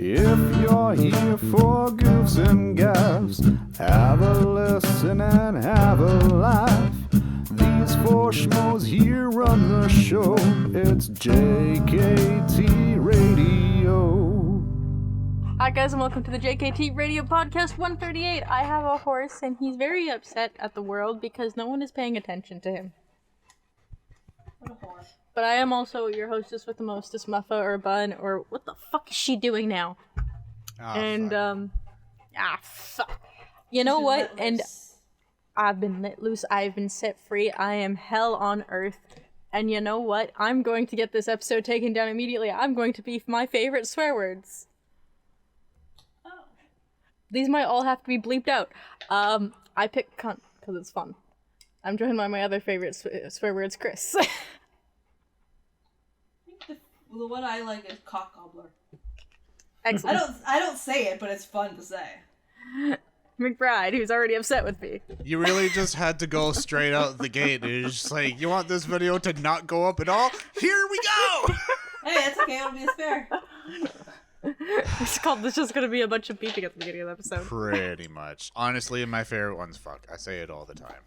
If you're here for goofs and gaffs, have a listen and have a laugh. These four schmoes here run the show. It's JKT Radio. Hi guys and welcome to the JKT Radio Podcast 138. I have a horse and he's very upset at the world because no one is paying attention to him. What a horse. But I am also your hostess with the mostest, Muffa or Bun, or what the fuck is she doing now? Fuck. You know what? And I've been let loose, I've been set free, I am hell on earth. And you know what? I'm going to get this episode taken down immediately. I'm going to beef my favorite swear words. Oh. These might all have to be bleeped out. I picked cunt because it's fun. I'm joined by my other favorite swear words, Chris. The one I like is cock gobbler. Excellent. I don't say it, but it's fun to say. McBride, who's already upset with me. You really just had to go straight out the gate. You're just like, you want this video to not go up at all? Here we go! Hey, that's okay. It'll be fair. It's just gonna be a bunch of beeping at the beginning of the episode. Pretty much. Honestly, my favorite one's fuck. I say it all the time.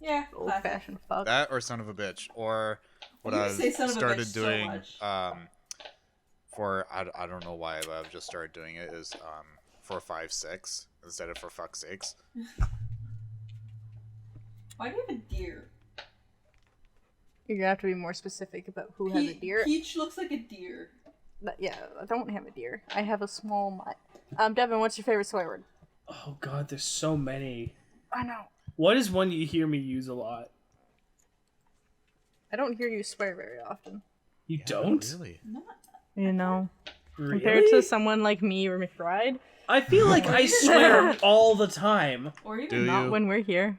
Yeah, Old-fashioned fuck. That or son of a bitch. Or what I've started doing, I don't know why, but I've just started doing it is 456 instead of for fuck's sakes. Why do you have a deer? You're gonna have to be more specific about who has a deer. Peach looks like a deer. Yeah, I don't have a deer. I have a small mutt. Devin, what's your favorite swear word? Oh god, there's so many. I know. What is one you hear me use a lot? I don't hear you swear very often. You don't? Really? Not. You know, Really? compared to someone like me or McBride, I feel like I swear all the time. Or even Do not you? when we're here.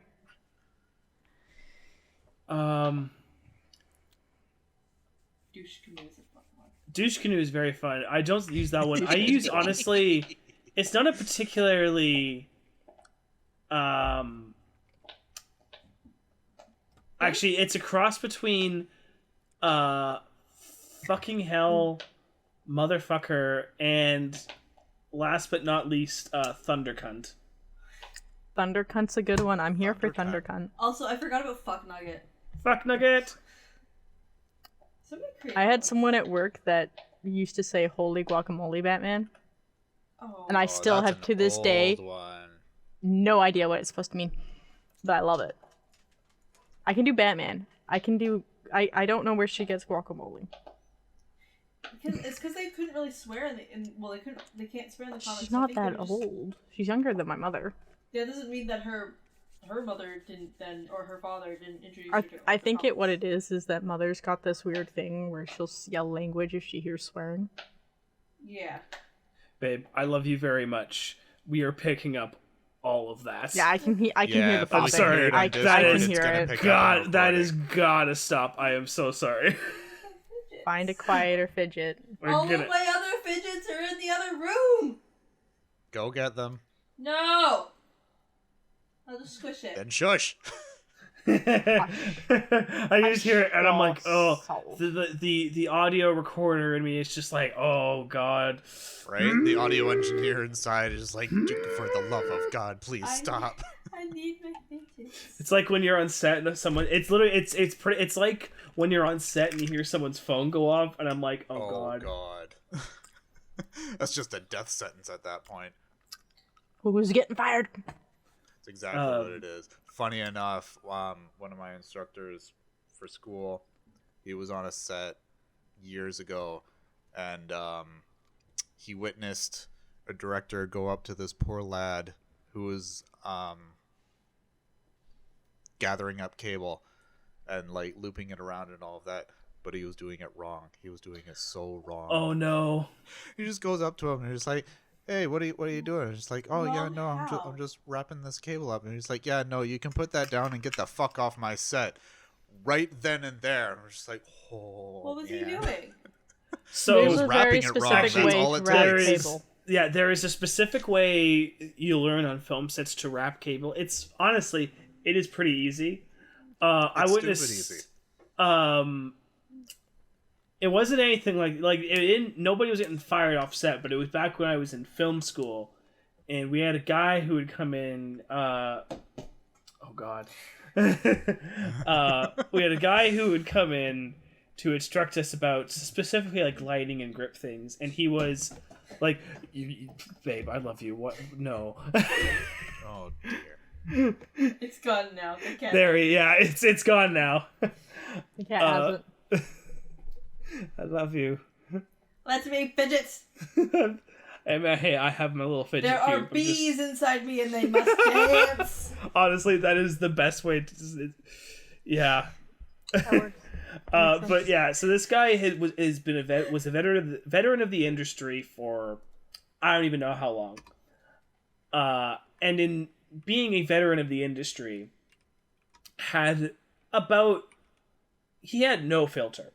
douche canoe is a fun one. Douche canoe is very fun. I don't use that one. I use, honestly, it's not a particularly actually, it's a cross between fucking hell, motherfucker, and last but not least, thunder cunt. Thunder cunt's a good one. I'm here for thunder cunt. Also, I forgot about fuck nugget. Fuck nugget. Somebody create I had someone at work that used to say "Holy guacamole, Batman," Oh. and I still that's have an to this day old one. no idea what it's supposed to mean, but I love it. I can do Batman. I can do. I don't know where she gets guacamole. It's because they couldn't really swear they can't swear in the comics. She's I not think they that were just- old. She's younger than my mother. That doesn't mean that her mother didn't then, or her father didn't introduce her to I think what comics. it is that mother's got this weird thing where she'll yell language if she hears swearing. Yeah. Babe, I love you very much. We are picking up all of that. Yeah, I can hear the if we pumping. I'm sorry, hear it on I Discord, can it's hear gonna it. pick up God, on that is recording. gotta stop. I am so sorry. Find a quieter fidget. All of my other fidgets are in the other room! Go get them. No! I'll just squish it. Then shush. I just hear it and I'm like, oh, So- the audio recorder in me is just like, oh god. Right? The audio engineer inside is just like, for the love of God, please stop. I need my fidgets. It's like when you're on set and someone. It's literally it's like when you're on set and you hear someone's phone go off and I'm like, oh god. That's just a death sentence at that point. Who's getting fired? That's exactly what it is. Funny enough, one of my instructors for school, he was on a set years ago, and he witnessed a director go up to this poor lad who was gathering up cable and like looping it around and all of that, but he was doing it wrong. He was doing it so wrong. Oh no. He just goes up to him and he's like, "Hey, what are you doing?" And he's like, "Oh yeah, Wrong no, how? I'm just wrapping this cable up." And he's like, "Yeah, no, you can put that down and get the fuck off my set." Right then and there, and we're just like, "Oh." What was he man." doing? So There's a very wrapping it wrong, specific that's way all to it wrap there takes. is cable. yeah, there is a specific way you learn on film sets to wrap cable. It's honestly, it is pretty easy. I It's witnessed stupid easy. it wasn't anything like it didn't. Nobody was getting fired off set, but it was back when I was in film school, and we had a guy who would come in. Oh God. We had a guy who would come in to instruct us about specifically like lighting and grip things, and he was like, "Babe, I love you." What? No. Oh dear. It's gone now. The cat. It's gone now. The cat has it. I love you. Let's make fidgets. Hey, I have my little fidget There are cube. bees inside me and they must dance. Honestly, that is the best way to. Yeah. That works. But yeah, so this guy was a veteran of the industry for I don't even know how long. And in being a veteran of the industry, he had no filter.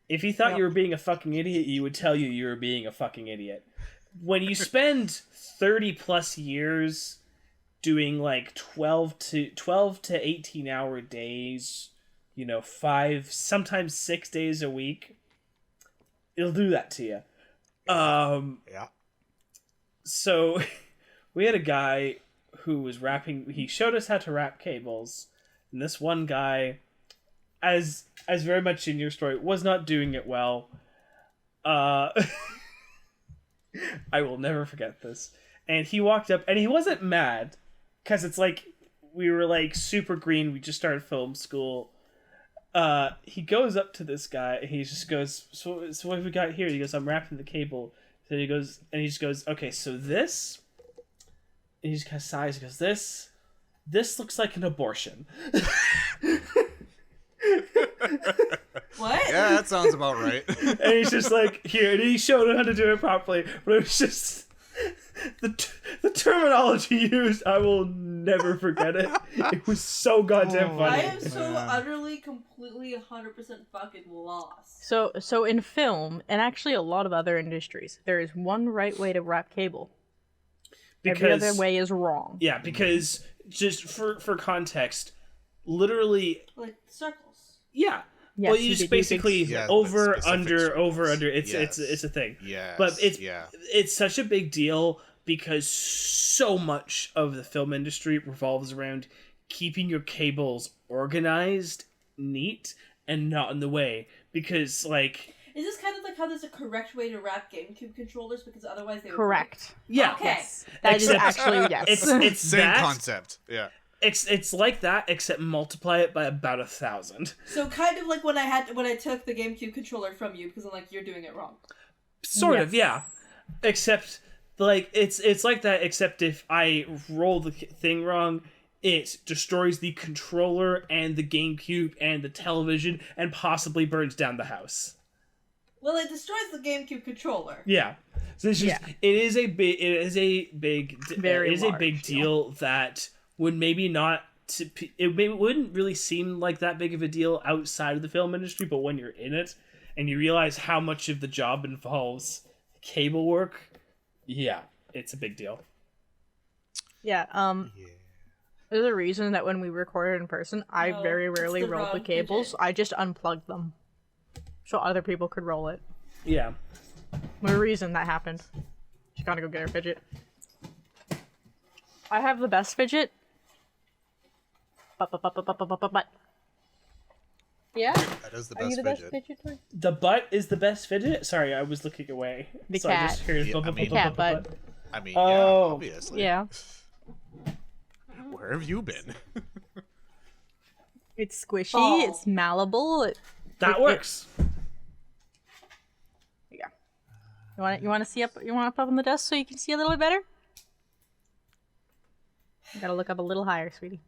If he thought you were being a fucking idiot, he would tell you were being a fucking idiot. When you spend 30 plus years doing like 12 to 18 hour days, 5, sometimes 6 days a week, it'll do that to you. Yeah. So we had a guy who was wrapping. He showed us how to wrap cables, and this one guy, as very much in your story, was not doing it well. I will never forget this. And he walked up, and he wasn't mad, because it's like we were like super green. We just started film school. He goes up to this guy, and he just goes, "So what have we got here?" He goes, "I'm wrapping the cable." So he goes, "Okay, so this." And he just kind of sighs. He goes, "This looks like an abortion." What? Yeah, that sounds about right. And he's just like, here, and he showed him how to do it properly, but it was just the terminology used. I will never forget it. It was so goddamn funny. I am so utterly, completely, 100% fucking lost. So in film, and actually a lot of other industries, there is one right way to wrap cable. Every other way is wrong. Yeah, because just for context, literally, Like circles. yeah. Yes, well, you just basically over, under. It's a thing. Yeah. But it's such a big deal because so much of the film industry revolves around keeping your cables organized, neat, and not in the way. Because, like... Is this kind of like how there's a correct way to wrap GameCube controllers because otherwise they would Correct. Yeah. Okay. Yes. That is actually, yes. It's Same that, concept. Yeah. It's like that, except multiply it by about 1,000. So kind of like when I took the GameCube controller from you because I'm like, you're doing it wrong. Sort of, yeah. Except, like, it's like that, except if I roll the thing wrong, it destroys the controller and the GameCube and the television and possibly burns down the house. Well, it destroys the GameCube controller. Yeah. So it's just, it is a big deal that would maybe not, wouldn't really seem like that big of a deal outside of the film industry, but when you're in it and you realize how much of the job involves cable work, yeah, it's a big deal. Yeah, there's a reason that when we recorded in person, I very rarely it's the rolled the wrong cables. fidget. I just unplugged them so other people could roll it. Yeah. There's a reason that happened. She gotta go get her fidget. I have the best fidget. But. Yeah? That is the Are you best the best fidget. fidget toy? The butt is the best fidget? Sorry, I was looking away. The so I cat. just heard Yeah, I mean- Cat butt. I mean, Oh. yeah, obviously. Yeah. Where have you been? It's squishy, Ball. it's malleable. That works. Yeah. You want to see up? You want up on the desk so you can see a little bit better? You gotta look up a little higher, sweetie.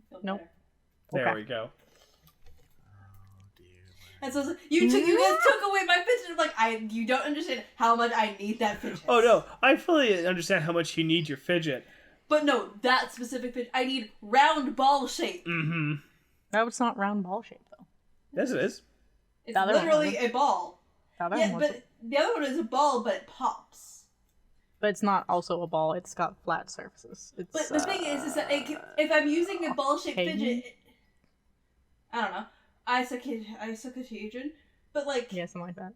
Feel Nope. better. There Okay. we go. And so you guys took away my fidget. I'm like, you don't understand how much I need that fidget. Oh no, I fully understand how much you need your fidget. But no, that specific fidget, I need round ball shape. Mm-hmm. No, it's not round ball shape though. Yes, it is. It's The other one literally a ball. The other Yeah, one but wasn't. the other one is a ball, but it pops. But it's not also a ball. It's got flat surfaces. It's, But the thing is that if I'm using a ball-shaped okay. fidget, I don't know. I suck occasion. But like, Yeah, something like that.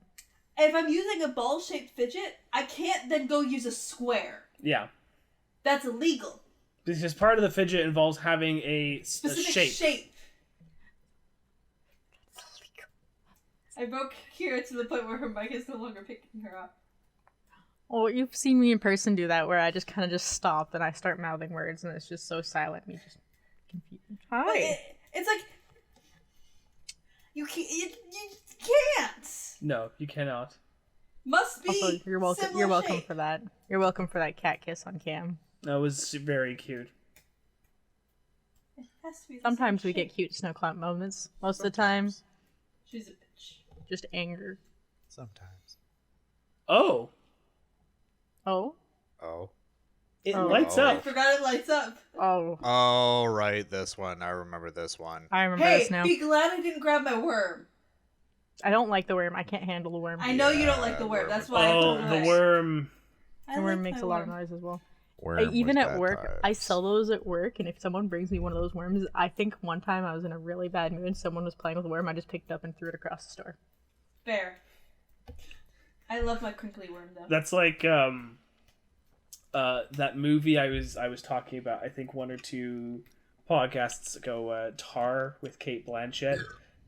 if I'm using a ball-shaped fidget, I can't then go use a square. Yeah. That's illegal. Because part of the fidget involves having a Specific shape. I broke Kira to the point where her mic is no longer picking her up. Oh, you've seen me in person do that, where I just kind of just stop and I start mouthing words, and it's just so silent. Me just confused. Hi. It's like you can't. No, you cannot. Must be. Also, you're welcome. similar You're welcome shape. for that. You're welcome for that cat kiss on cam. That was very cute. It has to be the Sometimes same we shape. get cute snow clown moments. Most of the time, She's a bitch. just anger. Sometimes. Oh, Oh. Oh. it Oh. lights I up. forgot it lights up. Oh. Oh, right. This one. I remember this one. I remember Hey, this now. be glad I didn't grab my worm. I don't like the worm. I can't handle the worm. I know you don't like the worm. That's why. Oh, I the threw it away. worm. I The worm like makes my a lot of worm. noise as well. Worm Even was at bad work, I times. sell those at work, and if someone brings me one of those worms, I think one time I was in a really bad mood and someone was playing with a worm, I just picked it up and threw it across the store. Fair. I love my crinkly worm though. That's like that movie I was talking about. I think 1 or 2 podcasts ago. Tar with Kate Blanchett.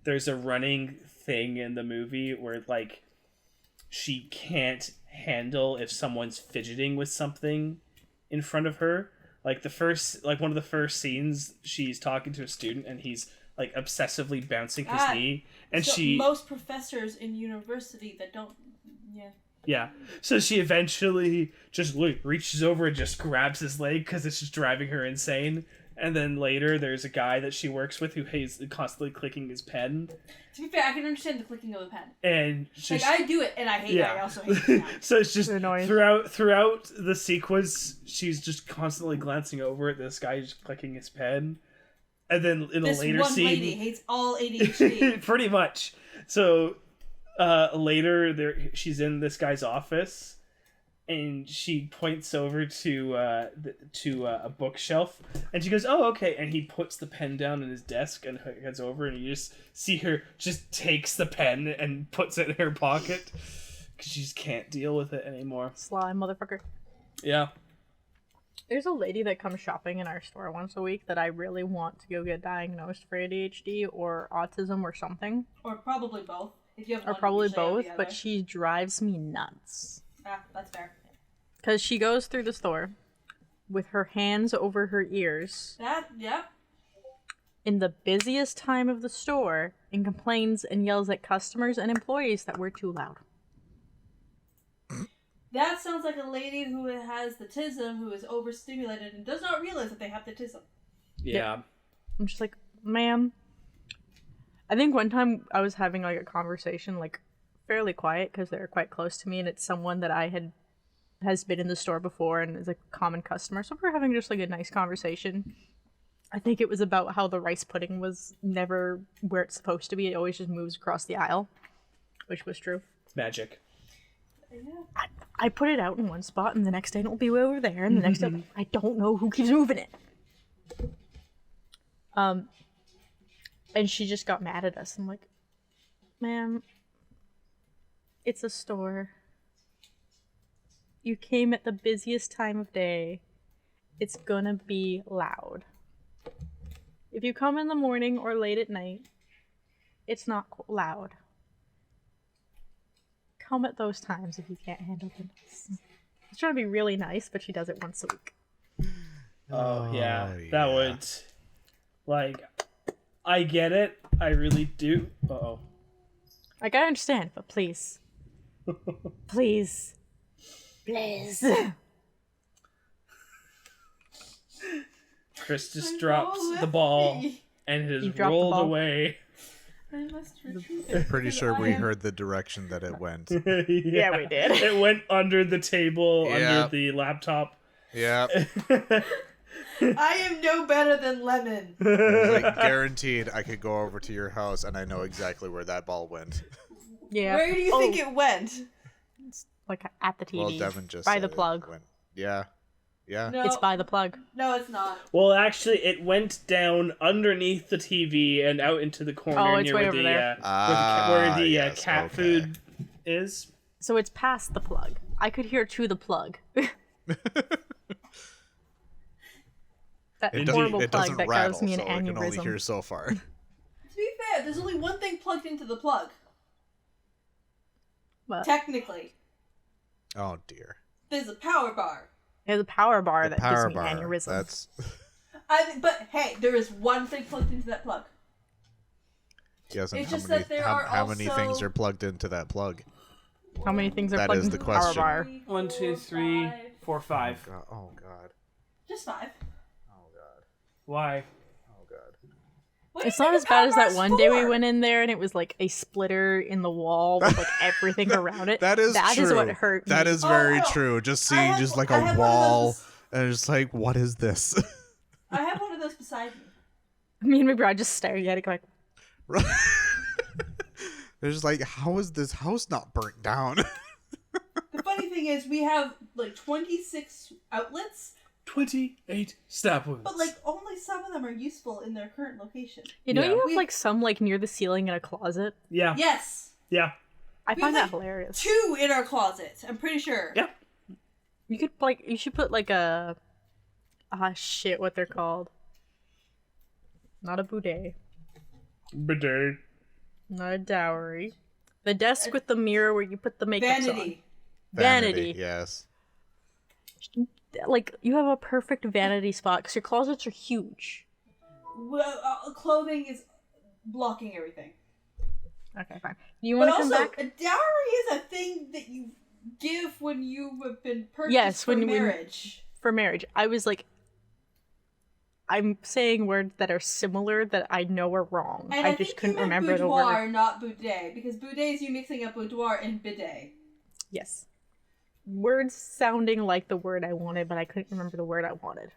There's a running thing in the movie where like she can't handle if someone's fidgeting with something in front of her. Like one of the first scenes, she's talking to a student and he's like obsessively bouncing his knee, and So she most professors in university that don't. Yeah. yeah. So she eventually just reaches over and just grabs his leg because it's just driving her insane. And then later, there's a guy that she works with who is constantly clicking his pen. To be fair, I can understand the clicking of the pen. And Like I do it, and I hate it. I also hate it. Now. So it's just Annoying. throughout the sequence, she's just constantly glancing over at this guy just clicking his pen. And then in This a later one scene, lady hates all ADHD. pretty much. So later, she's in this guy's office, and she points over to a bookshelf, and she goes, "Oh, okay." And he puts the pen down in his desk and heads over, and you just see her just takes the pen and puts it in her pocket because she just can't deal with it anymore. Sly motherfucker. Yeah. There's a lady that comes shopping in our store once a week that I really want to go get diagnosed for ADHD or autism or something. Or probably both. If you have Or one, probably usually I have both, the but other. she drives me nuts. Ah, that's fair. Because she goes through the store with her hands over her ears Yeah. in the busiest time of the store and complains and yells at customers and employees that we're too loud. That sounds like a lady who has the tism, who is overstimulated and does not realize that they have the tism. Yeah. I'm just like, ma'am. I think one time I was having like a conversation, like fairly quiet because they were quite close to me, and it's someone that has been in the store before and is a common customer. So we're having just like a nice conversation. I think it was about how the rice pudding was never where it's supposed to be. It always just moves across the aisle, which was true. Magic. Yeah. I put it out in one spot, and the next day it'll be over there, and the next day I don't know who keeps moving it. And she just got mad at us. I'm like, ma'am, it's a store. You came at the busiest time of day. It's gonna be loud. If you come in the morning or late at night, it's not loud. Come at those times if you can't handle the noise. She's trying to be really nice, but she does it once a week. Oh, yeah. yeah. That would... Like, I get it. I really do. Uh-oh. Like, I understand, but please. Please. Please. Chris just My drops ball the left ball, me. and it You has dropped the rolled ball. away. I must retrieve it. Pretty because sure I we am- heard the direction that it went. Yeah, we did. It went under the table, Yeah. under the laptop. Yeah. I am no better than Lemon. Like, guaranteed I could go over to your house and I know exactly where that ball went. Yeah. Where do you think it went? Like, at the TV. Well, Devin just by said the it plug. went. Yeah. Yeah. No, It's by the plug. no, it's not. Well, actually, it went down underneath the TV and out into the corner Oh, it's near way where over the there. where the Yes, cat okay. food is. So it's past the plug. I could hear to the plug. That It horrible doesn't, it plug doesn't that rattle, gives me an so I can only hear aneurysm. so far. To be fair, there's only one thing plugged into the plug. But Technically, Oh dear. there's a power bar. there's a power bar The that power gives me bar. aneurysm. That's But hey, there is one thing plugged into that plug. yes. And It's how just many that there how, are how many things also- are plugged into that plug? How many things are That plugged is into the the power question. bar? 1, 2, 3, 5. 4, 5. Oh god. Just 5. Oh god. Why? Oh god. What do It's you not think as a bad as power that bar's one day we for? went in there and it was like a splitter in the wall with like everything around it. That is true. That is what hurt me. That is Oh, very no. true. Just I seeing have- just like I a have one of wall, those- and it's like, what is this? I have one of those beside me. Me and my brother just staring at it like, They're just like, how is this house not burnt down? The funny thing is, we have like 26 outlets, 28 stab wounds. but like only some of them are useful in their current location. you know, Yeah. you have We- like some like near the ceiling in a closet. Yeah. Yes, Yeah. I We find have, that like, hilarious. 2 in our closet. I'm pretty sure. Yeah. You could like, you should put like a, shit, what they're called. Not a boudet, Bidet. not a dowry. The desk with the mirror where you put the makeup on. Vanity. Vanity. Yes. Like, you have a perfect vanity spot because your closets are huge. Well, clothing is blocking everything. Okay, fine. Do you But want to come also, back? a dowry is a thing that you give when you have been purchased Yes, for when- marriage. For marriage. I was like, I'm saying words that are similar that I know are wrong. And I I just think couldn't you meant remember the boudoir, word. not boudet, because boudet is you mixing up boudoir and bidet. Yes. Words sounding like the word I wanted, but I couldn't remember the word I wanted.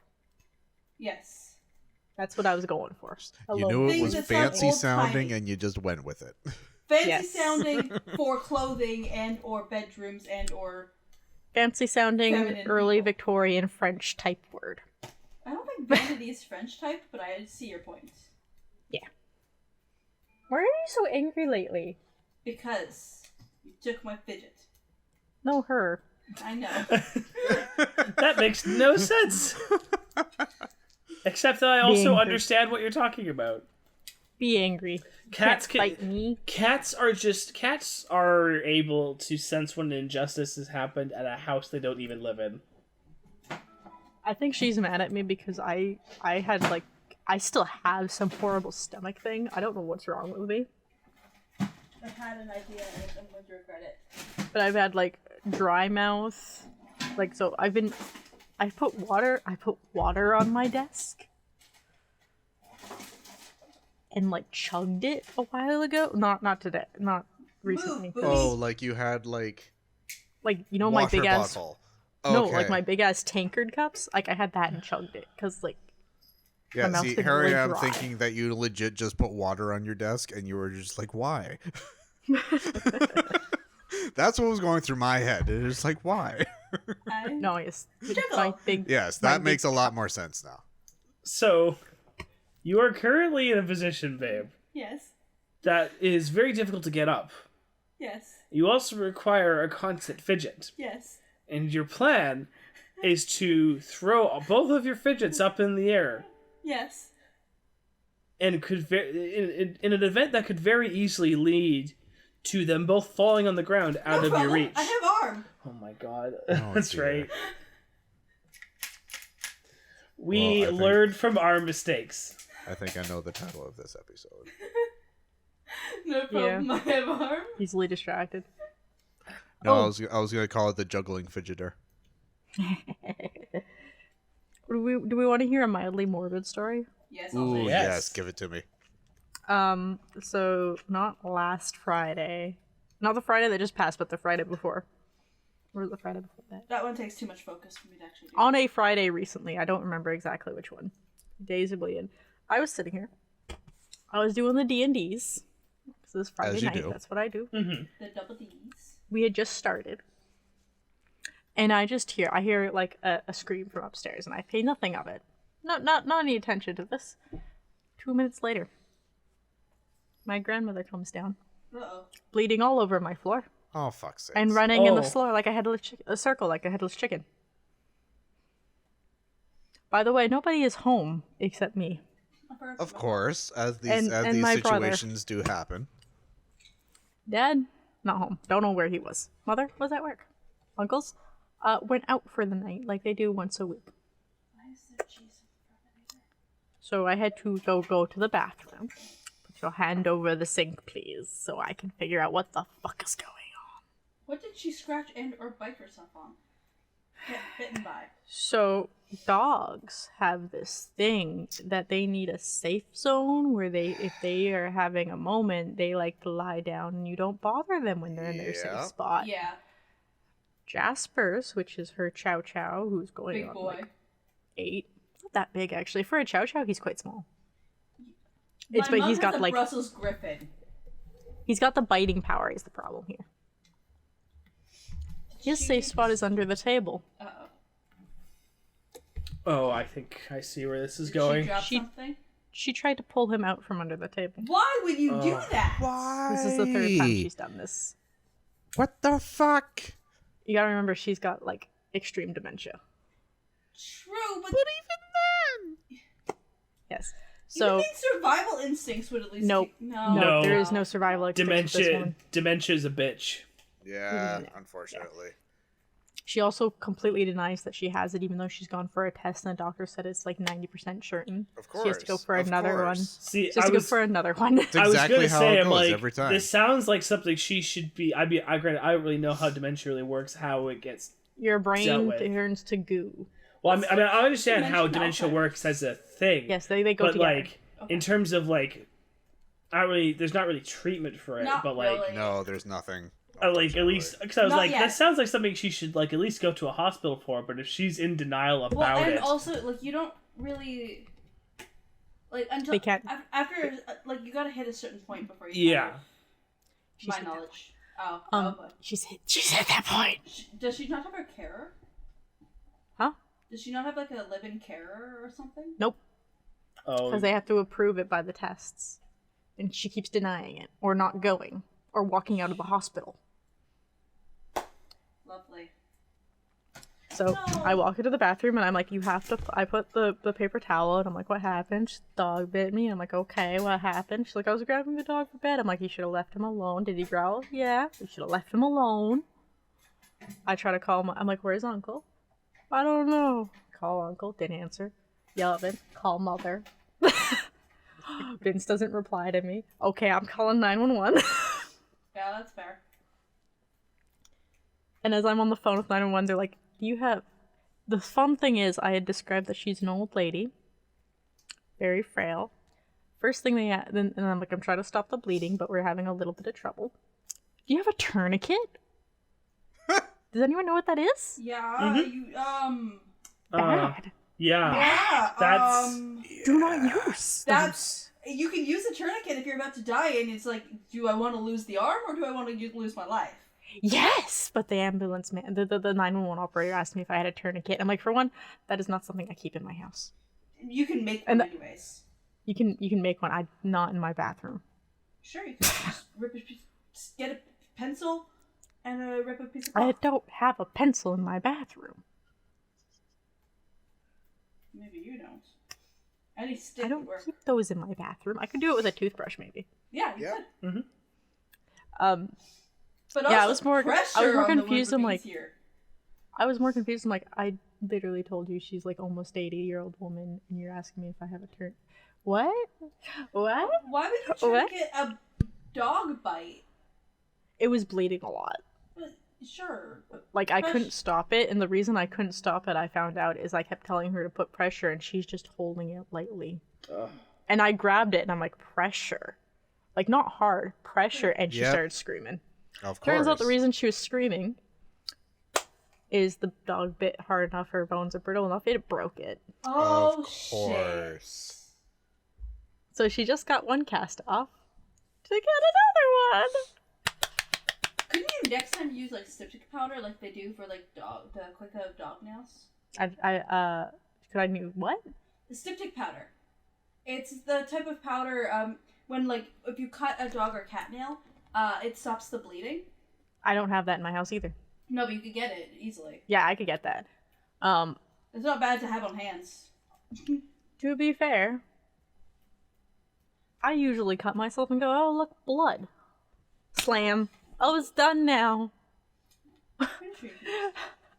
Yes. That's what I was going for. A You little knew it Things was that sound fancy sounding, old-timey. and you just went with it. Fancy Yes. sounding for clothing and or bedrooms and or fancy sounding Feminine early people. Victorian French type word. I don't think vanity is French type, but I see your point. Why are you so angry lately? Because you took my fidget. No, her. I know. That makes no sense. Except that I also Being- understand what you're talking about. Be angry. Cats Can't fight me. Cats are able to sense when an injustice has happened at a house they don't even live in. I think she's mad at me because I had like I still have some horrible stomach thing. I don't know what's wrong with me, I had an idea and I'm going to regret it. but I've had like dry mouth. Like so I put water on my desk and like chugged it a while ago. Not today. Not recently. Move, Oh, like you had like Like you know my water big ass bottle. No, Okay. like my big ass tankard cups. Like I had that and chugged it because like Yeah, mouth's see, been here really I am dry. thinking that you legit just put water on your desk, and you were just like, why? That's what was going through my head. It was like, why? no, it's Juggle. my big. Yes, my that big makes a lot more sense now. So, you are currently in a position, babe, Yes. that is very difficult to get up. Yes. You also require a constant fidget. Yes. And your plan is to throw both of your fidgets up in the air. Yes. And could in an event that could very easily lead to them both falling on the ground out No of your problem. reach. I have arm. Oh my god. Oh, That's dear. right. We Well, I think- learned from our mistakes. I think I know the title of this episode. No problem. I have arm. Easily distracted. No, Oh. I was gonna call it the Juggling Fidgeter. Do we want to hear a mildly morbid story? Yes. Ooh, I'll yes. yes, give it to me. So not last Friday, not the Friday that just passed, but the Friday before. Or the Friday before that? That one takes too much focus for me to actually do. On a Friday recently, I don't remember exactly which one. Days a billion. I was sitting here. I was doing the D&Ds. This is Friday As you night. do. That's what I do. The double D's. We had just started. And I hear like a scream from upstairs, and I pay nothing of it. Not any attention to this. 2 minutes later, my grandmother comes down, bleeding all over my floor, Oh, fuck's sake. and running in the floor like a circle, like a headless chicken. By the way, nobody is home except me. Of course, as these And my situations do happen. Dad, not home. Don't know where he was. Mother was at work. Uncles, went out for the night like they do once a week. So I had to go to the bathroom. Put your hand over the sink, please, so I can figure out what the fuck is going on. What did she scratch and or bite herself on? Get bitten by. So dogs have this thing that they need a safe zone where if they are having a moment, they like to lie down and you don't bother them when they're in their safe spot. Yeah. Jasper's, which is her Chow Chow, who's going Big on boy. like 8. Not that big actually. For a Chow Chow, he's quite small. But he's got like Brussels Griffin. he's got the biting power is the problem here. His safe spot is under the table. Uh-oh. Oh, I think I see where this is going. She dropped something? She tried to pull him out from under the table. Why would you do that? Why? This is the 3rd time she's done this. What the fuck? You gotta remember, she's got like extreme dementia. True, but even then? Yes. you So would think survival instincts would at least Nope. No, No. there is no survival instincts with this woman. Dementia's a bitch. Yeah, unfortunately. She also completely denies that she has it, even though she's gone for a test and the doctor said it's like 90% certain. Of course. She has to go for of another one. course. See, She has to go for another one. It's I was exactly gonna how say, it I'm goes like, every time. this sounds like something she should be. I don't really know how dementia really works, how it gets. Your Dealt brain with. turns to goo. Well, I mean, I understand how Dementia dementia works as a thing. Yes, they go but together. like in terms of like, there's not really treatment for it. Not but like, really. No, there's nothing. like at least because I was Not like, yet. that sounds like something she should like at least go to a hospital for. But if she's in denial about Well, and it, also, like, you don't really... Like, until... They can't- After, like, you gotta hit a certain point before you... yeah. My hit that knowledge. Oh, but... She's at that point. Does she not have a carer? Huh? Does she not have, like, a live-in carer or something? Nope. Oh, Because they have to approve it by the tests. And she keeps denying it, or not going, or walking out of the hospital. Lovely. So No. I walk into the bathroom and I'm like, you have to. I put the paper towel and I'm like, what happened? She's, dog bit me. I'm like, okay, what happened? She's like, I was grabbing the dog for bed. I'm like, you should have left him alone. Did he growl? Yeah. You should have left him alone. I try to call I'm like, where's Uncle? I don't know. Call Uncle. Didn't answer. Yell at Vince. Call Mother. Vince doesn't reply to me. Okay, I'm calling 911. Yeah, that's fair. And as I'm on the phone with 911, they're like, do you have... The fun thing is, I had described that she's an old lady. Very frail. First thing and I'm like, I'm trying to stop the bleeding, but we're having a little bit of trouble. Do you have a tourniquet? Does anyone know what that is? Yeah, you, Bad. Yeah. Yeah, That's- Do not use. That's... You can use a tourniquet if you're about to die, and it's like, do I want to lose the arm, or do I want to lose my life? Yes! But the ambulance man, the 911 operator asked me if I had a tourniquet. I'm like, for one, that is not something I keep in my house. You can make one anyways. You can make one. Not in my bathroom. Sure, you can just rip a piece, just get a pencil and rip a piece of I cloth. don't have a pencil in my bathroom. Maybe you don't. Any stick I don't would work. keep those in my bathroom. I could do it with a toothbrush, maybe. Yeah, you Yeah. could. But Yeah, also I was more pressure on the confused. wood I'm would be like, easier. I was more confused. I'm like, I literally told you she's like almost 80-year-old woman, and you're asking me if I have a turn. What? What? Why would you try What? to get a dog bite? It was bleeding a lot. But, sure. But Like, I Press- couldn't stop it, and the reason I couldn't stop it, I found out, is I kept telling her to put pressure, and she's just holding it lightly. And I grabbed it, and I'm like, pressure. Like, not hard, pressure, and she Yep. started screaming. Of course. Turns out the reason she was screaming is the dog bit hard enough, her bones are brittle enough, it broke it. Oh, Of shit. course. So she just got one cast off to get another one. Couldn't maybe next time use like styptic powder like they do for like the quick out dog nails? Could I do what? The styptic powder. It's the type of powder when like if you cut a dog or cat nail, it stops the bleeding. I don't have that in my house either. No, but you could get it easily. Yeah, I could get that. It's not bad to have on hands. To be fair, I usually cut myself and go, oh, look, blood. Slam. Oh, it's done now.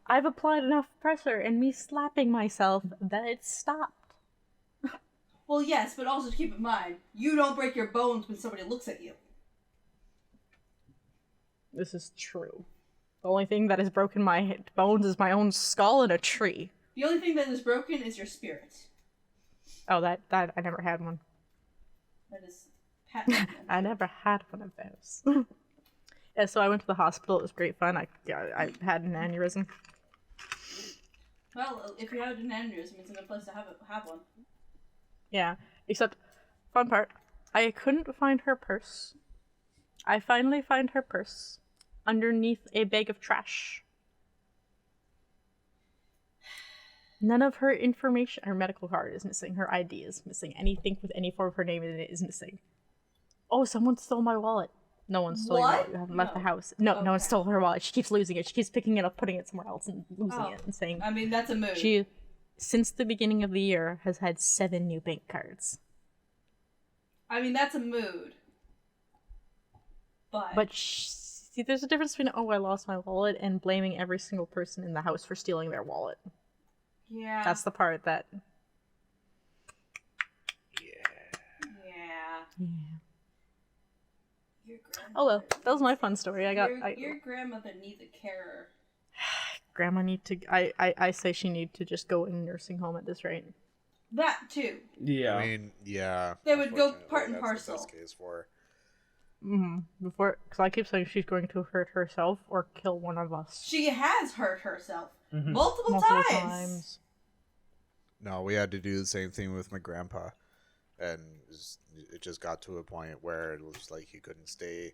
I've applied enough pressure and me slapping myself that it stopped. Well, yes, but also keep in mind, you don't break your bones when somebody looks at you. This is true. The only thing that has broken my bones is my own skull and a tree. The only thing that is broken is your spirit. Oh, that I never had one. That is patent. I never had one of those. Yeah, so I went to the hospital. It was great fun. I had an aneurysm. Well, if you had an aneurysm, it's a good place to have one. Yeah, except, fun part, I couldn't find her purse. I finally find her purse underneath a bag of trash. None of her information, her medical card is missing, her ID is missing, anything with any form of her name in it is missing. Oh, someone stole my wallet. No one stole your wallet. You haven't left the house. No, Okay. no one stole her wallet. She keeps losing it. She keeps picking it up, putting it somewhere else, and losing it, and saying... I mean, that's a mood. She, since the beginning of the year, has had 7 new bank cards. I mean, that's a mood. But See, there's a difference between, oh, I lost my wallet, and blaming every single person in the house for stealing their wallet. yeah. That's the part that... Yeah. Your Oh well, that was my fun story. Your grandmother needs a carer. Grandma need to... I say she need to just go in a nursing home at this rate. That too. Yeah. I mean, yeah. They would go unfortunately, part and that's parcel. the best case for her. Because I keep saying she's going to hurt herself or kill one of us. She has hurt herself Mhm. multiple times. No, we had to do the same thing with my grandpa, and it just got to a point where it was like he couldn't stay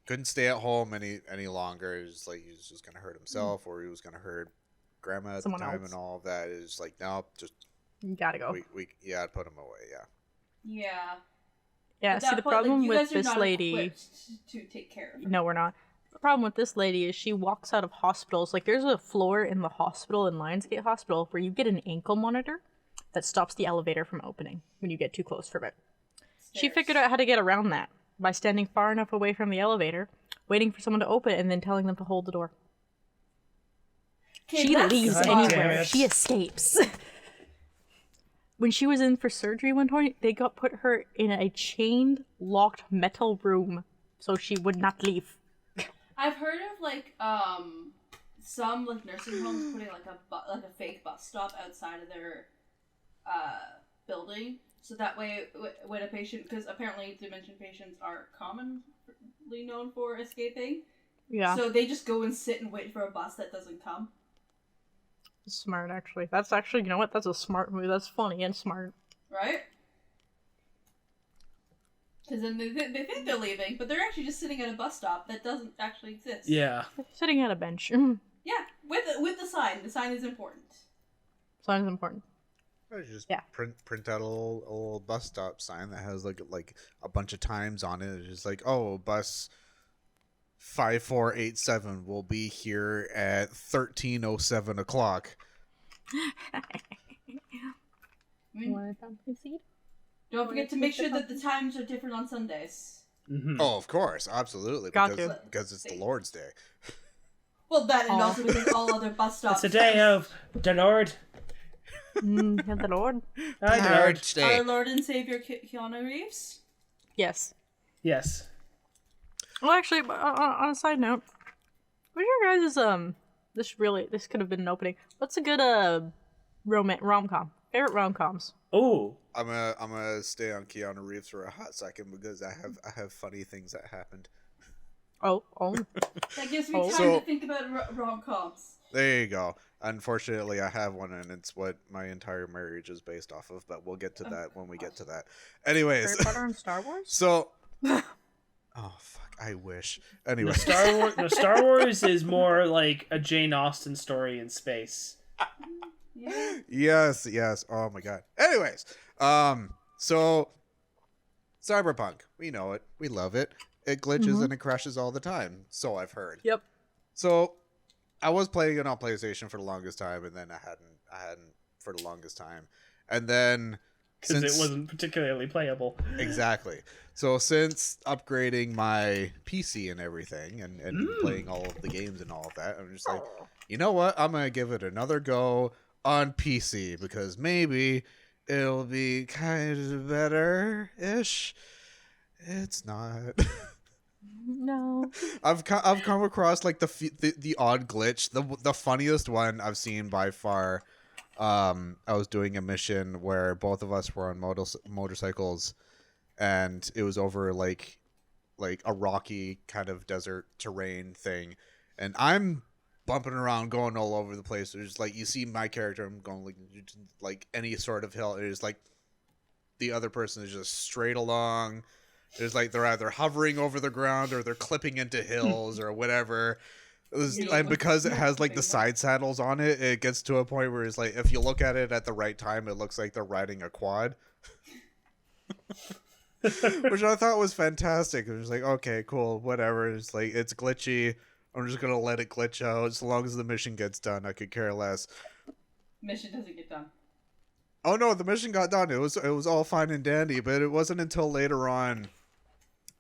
at home any longer. It was like he was just gonna hurt himself, or he was gonna hurt grandma at Someone the time, else. and all of that. It's like, no, just You gotta go. we put him away. Yeah. Yeah. Yeah, At see, that the point, problem you with guys are this not lady... equipped to take care of her. No, we're not. The problem with this lady is she walks out of hospitals. Like, there's a floor in the hospital, in Lionsgate Hospital, where you get an ankle monitor that stops the elevator from opening when you get too close for it. She Stairs. figured out how to get around that by standing far enough away from the elevator, waiting for someone to open it, and then telling them to hold the door. Okay, She that's leaves God smart. damn anywhere. it. She escapes. When she was in for surgery one time, they put her in a chained, locked metal room so she would not leave. I've heard of like some like nursing homes putting like a fake bus stop outside of their building, so that way when a patient, because apparently dementia patients are commonly known for escaping, Yeah, so they just go and sit and wait for a bus that doesn't come. smart actually. That's actually, you know what? That's a smart move. That's funny and smart. Right? Because then they think they're leaving, but they're actually just sitting at a bus stop that doesn't actually exist. Yeah. Sitting at a bench. Yeah, with the sign. The sign is important. Sign is important. I just Yeah. print out a little bus stop sign that has like a bunch of times on it. It's just like, oh, bus 5487 will be here at 13:07 o'clock. I mean, Want a pumpkin seed? don't forget to make sure that the times are different on Sundays. Mm-hmm. Oh, of course, absolutely, Got because it's the Lord's Day. Well, that and Oh. also because all other bus stops. It's a day of the Lord. Yeah, the Lord. Hi, the Lord. Our Lord and Savior Keanu Reeves. Yes. Yes. Well, actually, on a side note, what's your guys' this could have been an opening. What's a good rom-com? Favorite rom-coms? Oh. I'm gonna stay on Keanu Reeves for a hot second because I have funny things that happened. Oh. That gives me Oh. time So- to think about rom-coms. There you go. Unfortunately, I have one, and it's what my entire marriage is based off of. But we'll get to that when we get to that. Anyways, Harry Potter and Star Wars? so Oh fuck! I wish. Anyway, Star Wars is more like a Jane Austen story in space. Yeah. yes. Oh my god. Anyways, so Cyberpunk, we know it, we love it. It glitches and it crashes all the time. So I've heard. Yep. So I was playing it on PlayStation for the longest time, and then I hadn't for the longest time, and then because it wasn't particularly playable. Exactly. So since upgrading my PC and everything, and playing all of the games and all of that, I'm just like, you know what? I'm gonna give it another go on PC because maybe it'll be kind of better-ish. It's not. No. I've come across like the odd glitch. The funniest one I've seen by far. I was doing a mission where both of us were on motorcycles, and it was over like a rocky kind of desert terrain thing, and I'm bumping around, going all over the place. There's like, you see my character, I'm going like any sort of hill. It's like the other person is just straight along. There's like they're either hovering over the ground or they're clipping into hills or whatever. And because it has like the side saddles on it, it gets to a point where it's like, if you look at it at the right time, it looks like they're riding a quad. Which I thought was fantastic. It was like, okay, cool, whatever. It's like, it's glitchy. I'm just gonna let it glitch out. As long as the mission gets done, I could care less. Mission doesn't get done. Oh no, the mission got done. It was all fine and dandy, but it wasn't until later on,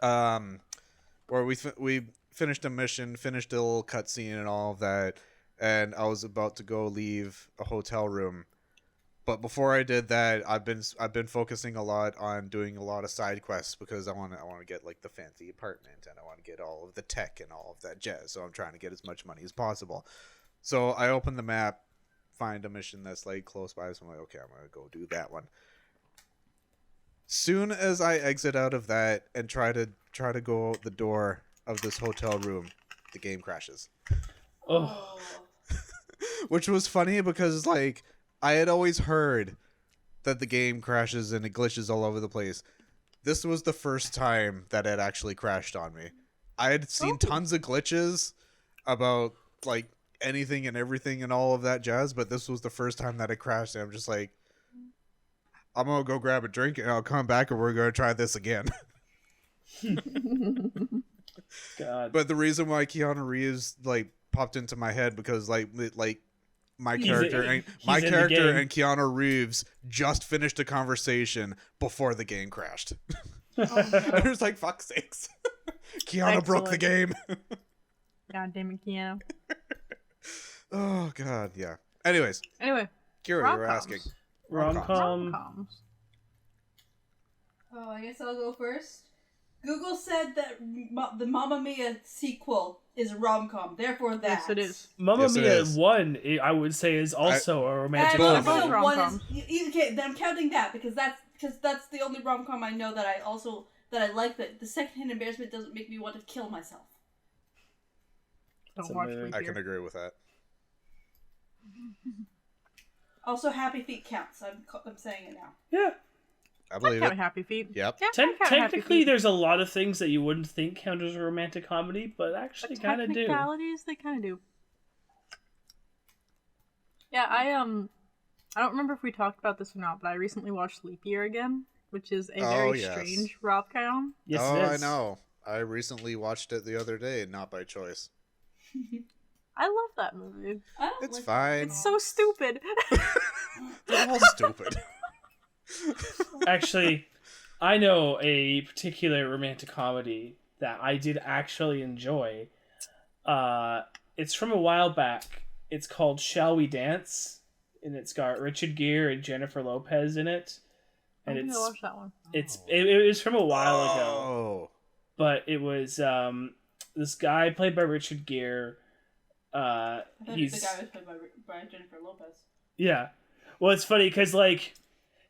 where we finished a mission, finished a little cutscene and all of that, and I was about to go leave a hotel room. But before I did that, I've been focusing a lot on doing a lot of side quests because I want to get like the fancy apartment, and I want to get all of the tech and all of that jazz. So I'm trying to get as much money as possible. So I open the map, find a mission that's like close by, so I'm like, okay, I'm gonna go do that one. Soon as I exit out of that and try to go out the door of this hotel room, the game crashes. Oh. Which was funny because like I had always heard that the game crashes and it glitches all over the place. This was the first time that it actually crashed on me. I had seen tons of glitches about like anything and everything and all of that jazz, but this was the first time that it crashed, and I'm just like, I'm gonna go grab a drink and I'll come back and we're gonna try this again. God. But the reason why Keanu Reeves like popped into my head because like my character and Keanu Reeves just finished a conversation before the game crashed. It was like, fuck sakes. Keanu broke the game. God damn it, Keanu. Oh god, yeah. Anyway, Kira, you were asking. Rom-coms. Oh, I guess I'll go first. Google said that the Mamma Mia sequel is a rom-com, therefore that. Yes, it is. Mamma Mia 1, I would say, is also a romantic and comedy. also one is, okay, then I'm counting that because that's the only rom-com I know that I like. That the secondhand embarrassment doesn't make me want to kill myself. Don't watch I can agree with that. Also, Happy Feet counts. I'm saying it now. Yeah. I believe it. Happy Feet. Yep. Yeah, Technically, there's a lot of things that you wouldn't think count as a romantic comedy, but actually kind of do. Technicalities, they kind of do. Yeah, I don't remember if we talked about this or not, but I recently watched Leap Year again, which is a very strange rom-com. Yes, oh, it is. I know. I recently watched it the other day, not by choice. I love that movie. It's fine. It's so stupid. They're all stupid. Actually, I know a particular romantic comedy that I did actually enjoy. It's from a while back. It's called Shall We Dance? And it's got Richard Gere and Jennifer Lopez in it. And I watched that one. It was from a while ago. Oh. But it was this guy played by Richard Gere. He's the guy was played by Jennifer Lopez. Yeah. Well, it's funny because like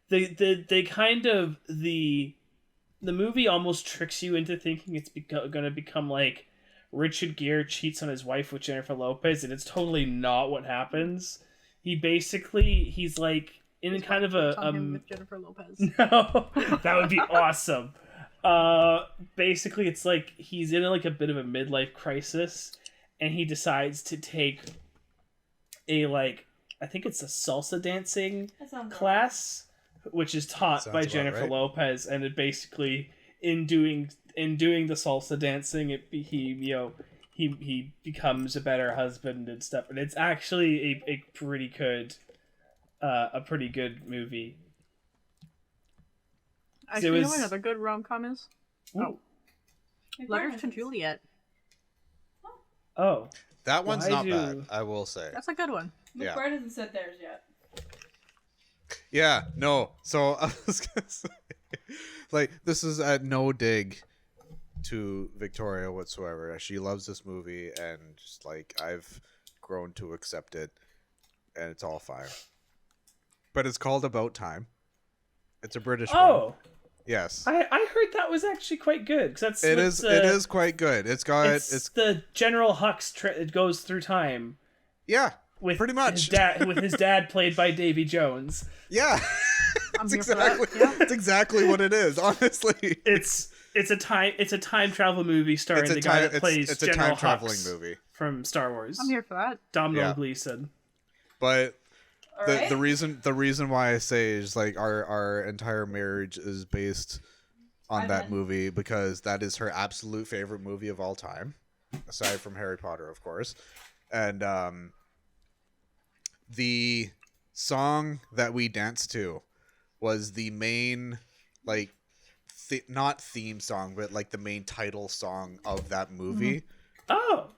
they kind of the movie almost tricks you into thinking it's going to become like Richard Gere cheats on his wife with Jennifer Lopez, and it's totally not what happens. He's like in kind of a him with Jennifer Lopez. No, that would be awesome. Basically, it's like he's in like a bit of a midlife crisis, and he decides to take a I think it's a salsa dancing class, which is taught by Jennifer Lopez, and it basically in doing the salsa dancing, he becomes a better husband and stuff, and it's actually a pretty good movie. Actually, you know what another good rom-com is? Ooh. Letters to Juliet. Oh. That one's not bad, I will say. That's a good one. McBride hasn't said theirs yet. Yeah, no. So I was gonna say, like, this is at no dig to Victoria whatsoever. She loves this movie, and just like I've grown to accept it, and it's all fine. But it's called About Time. It's a British one. Yes. I heard that was actually quite good, because it is quite good. It's the General Hux it goes through time. Yeah. With pretty much with his dad played by Davy Jones. Yeah. It's exactly what it is, honestly. It's a time travel movie starring the guy that plays General time traveling Hux movie from Star Wars. I'm here for that. Domhnall Gleeson. But the reason why I say is like our entire marriage is based on that movie, because that is her absolute favorite movie of all time, aside from Harry Potter, of course. And the song that we danced to was the main, like, not theme song, but like the main title song of that movie. Oh.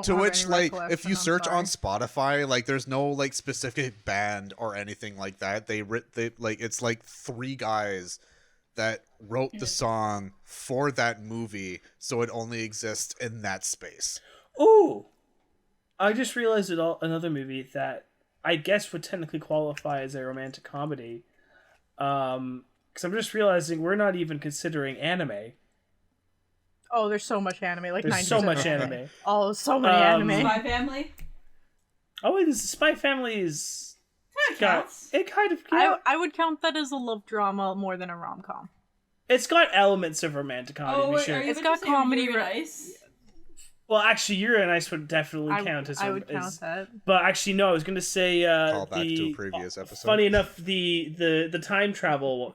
To which, like, if you search on Spotify, like, there's no like specific band or anything like that. They like, it's like 3 guys that wrote the song for that movie, so it only exists in that space. Ooh, I just realized another movie that I guess would technically qualify as a romantic comedy. Because I'm just realizing we're not even considering anime. Oh, there's so much anime. Like, there's so much anime. Oh, so many anime. Spy Family. Oh, the Spy Family is. It kind of. I would count that as a love drama more than a rom-com. It's got elements of romantic comedy. Sure. It's got comedy. Well, actually, Yuri and Ice would definitely count as. I would count that. But actually, no. I was going to say. Call back to a previous episode. Funny enough, the time travel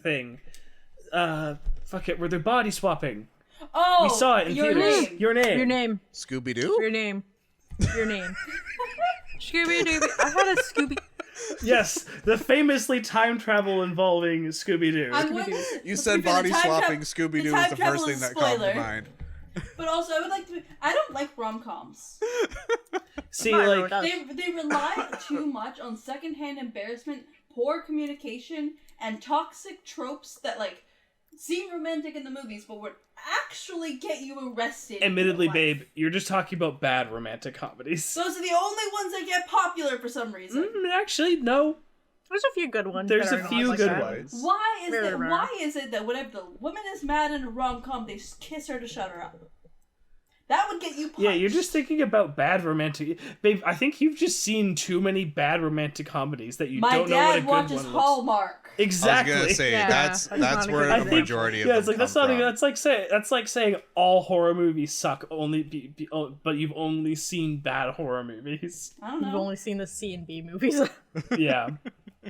thing. Fuck it, where they're body swapping. Oh, we saw it in theaters. Your name. Scooby-Doo? Your name. Scooby-Doo. I had a Scooby. Yes, the famously time travel involving Scooby-Doo. You said body swapping. Scooby-Doo was the first thing that came to mind. But also, I don't like rom-coms. See, like they rely too much on secondhand embarrassment, poor communication, and toxic tropes that like seem romantic in the movies, but would actually get you arrested. Admittedly, babe, you're just talking about bad romantic comedies. Those are the only ones that get popular for some reason. Actually, no. There's a few good ones. There's a few good ones. Why is it that whenever the woman is mad in a rom-com, they kiss her to shut her up? That would get you punched. Yeah, you're just thinking about bad romantic... Babe, I think you've just seen too many bad romantic comedies that you don't know what a good one looks. My dad watches Hallmark. Exactly. I was gonna say that's where the majority of them it's like that's not even that's like saying all horror movies suck but you've only seen bad horror movies. I don't know. You've only seen the C and B movies. Yeah.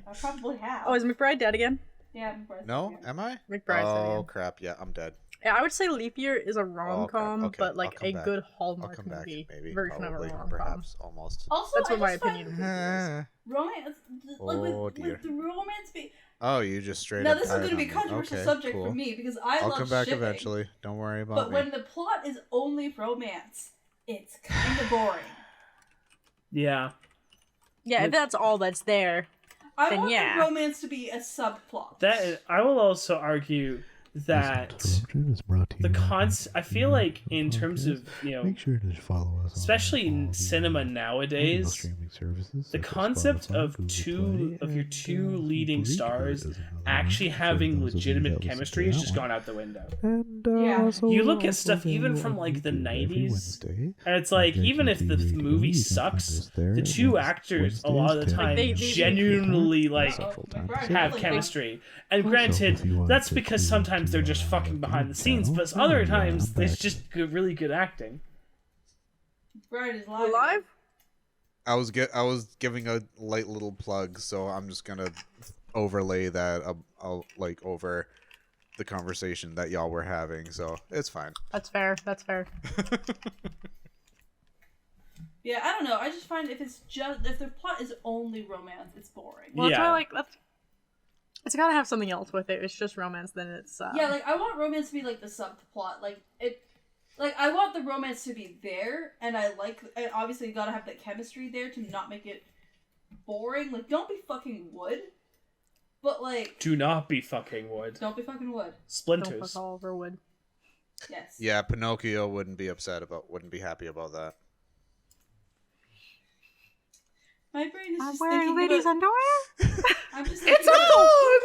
I probably have. Oh, is McBride dead again? Yeah, McBride's No, dead. am I? McBride's dead again. Crap! Yeah, I'm dead. Yeah, I would say Leap Year is a rom-com, Okay, but like a back. good Hallmark movie version of a rom-com. Perhaps, almost. Also, that's what my just find opinion is. Romance, like with the romance be. Oh, you just straight Now up. this is going to be a controversial subject for me because I'll come back shipping, eventually. Don't worry about but me. when the plot is only romance, it's kind of boring. Yeah. Yeah, if that's all that's there. I then want yeah. the romance to be a subplot. That I will also argue that I feel like in terms of, make sure to follow us, especially in cinema nowadays, the concept of your two leading stars actually having legitimate chemistry has just gone out the window. Yeah. You look at stuff even from like the 90s, and it's like, even if the movie sucks, the two actors a lot of the time They genuinely like McBride, have like, chemistry. And granted, that's because sometimes they're just fucking behind the scenes, but other times it's just really good acting. McBride is live. Alive? I was giving a light little plug, so I'm just gonna overlay that like over the conversation that y'all were having, so it's fine. That's fair. That's fair. Yeah, I don't know. I just find if the plot is only romance, it's boring. Well, Yeah. it's gotta have something else with it. It's just romance, then it's Yeah, like I want romance to be like the subplot. Like I want the romance to be there, and obviously you gotta have that chemistry there to not make it boring. Like, don't be fucking wood, but like, Do not be fucking wood. don't be fucking wood. don't Splinters. fuck all over wood. Yes. Yeah, Pinocchio wouldn't be happy about that. My brain is I'm just wearing thinking ladies' about. underwear. I'm just It's thinking about. on.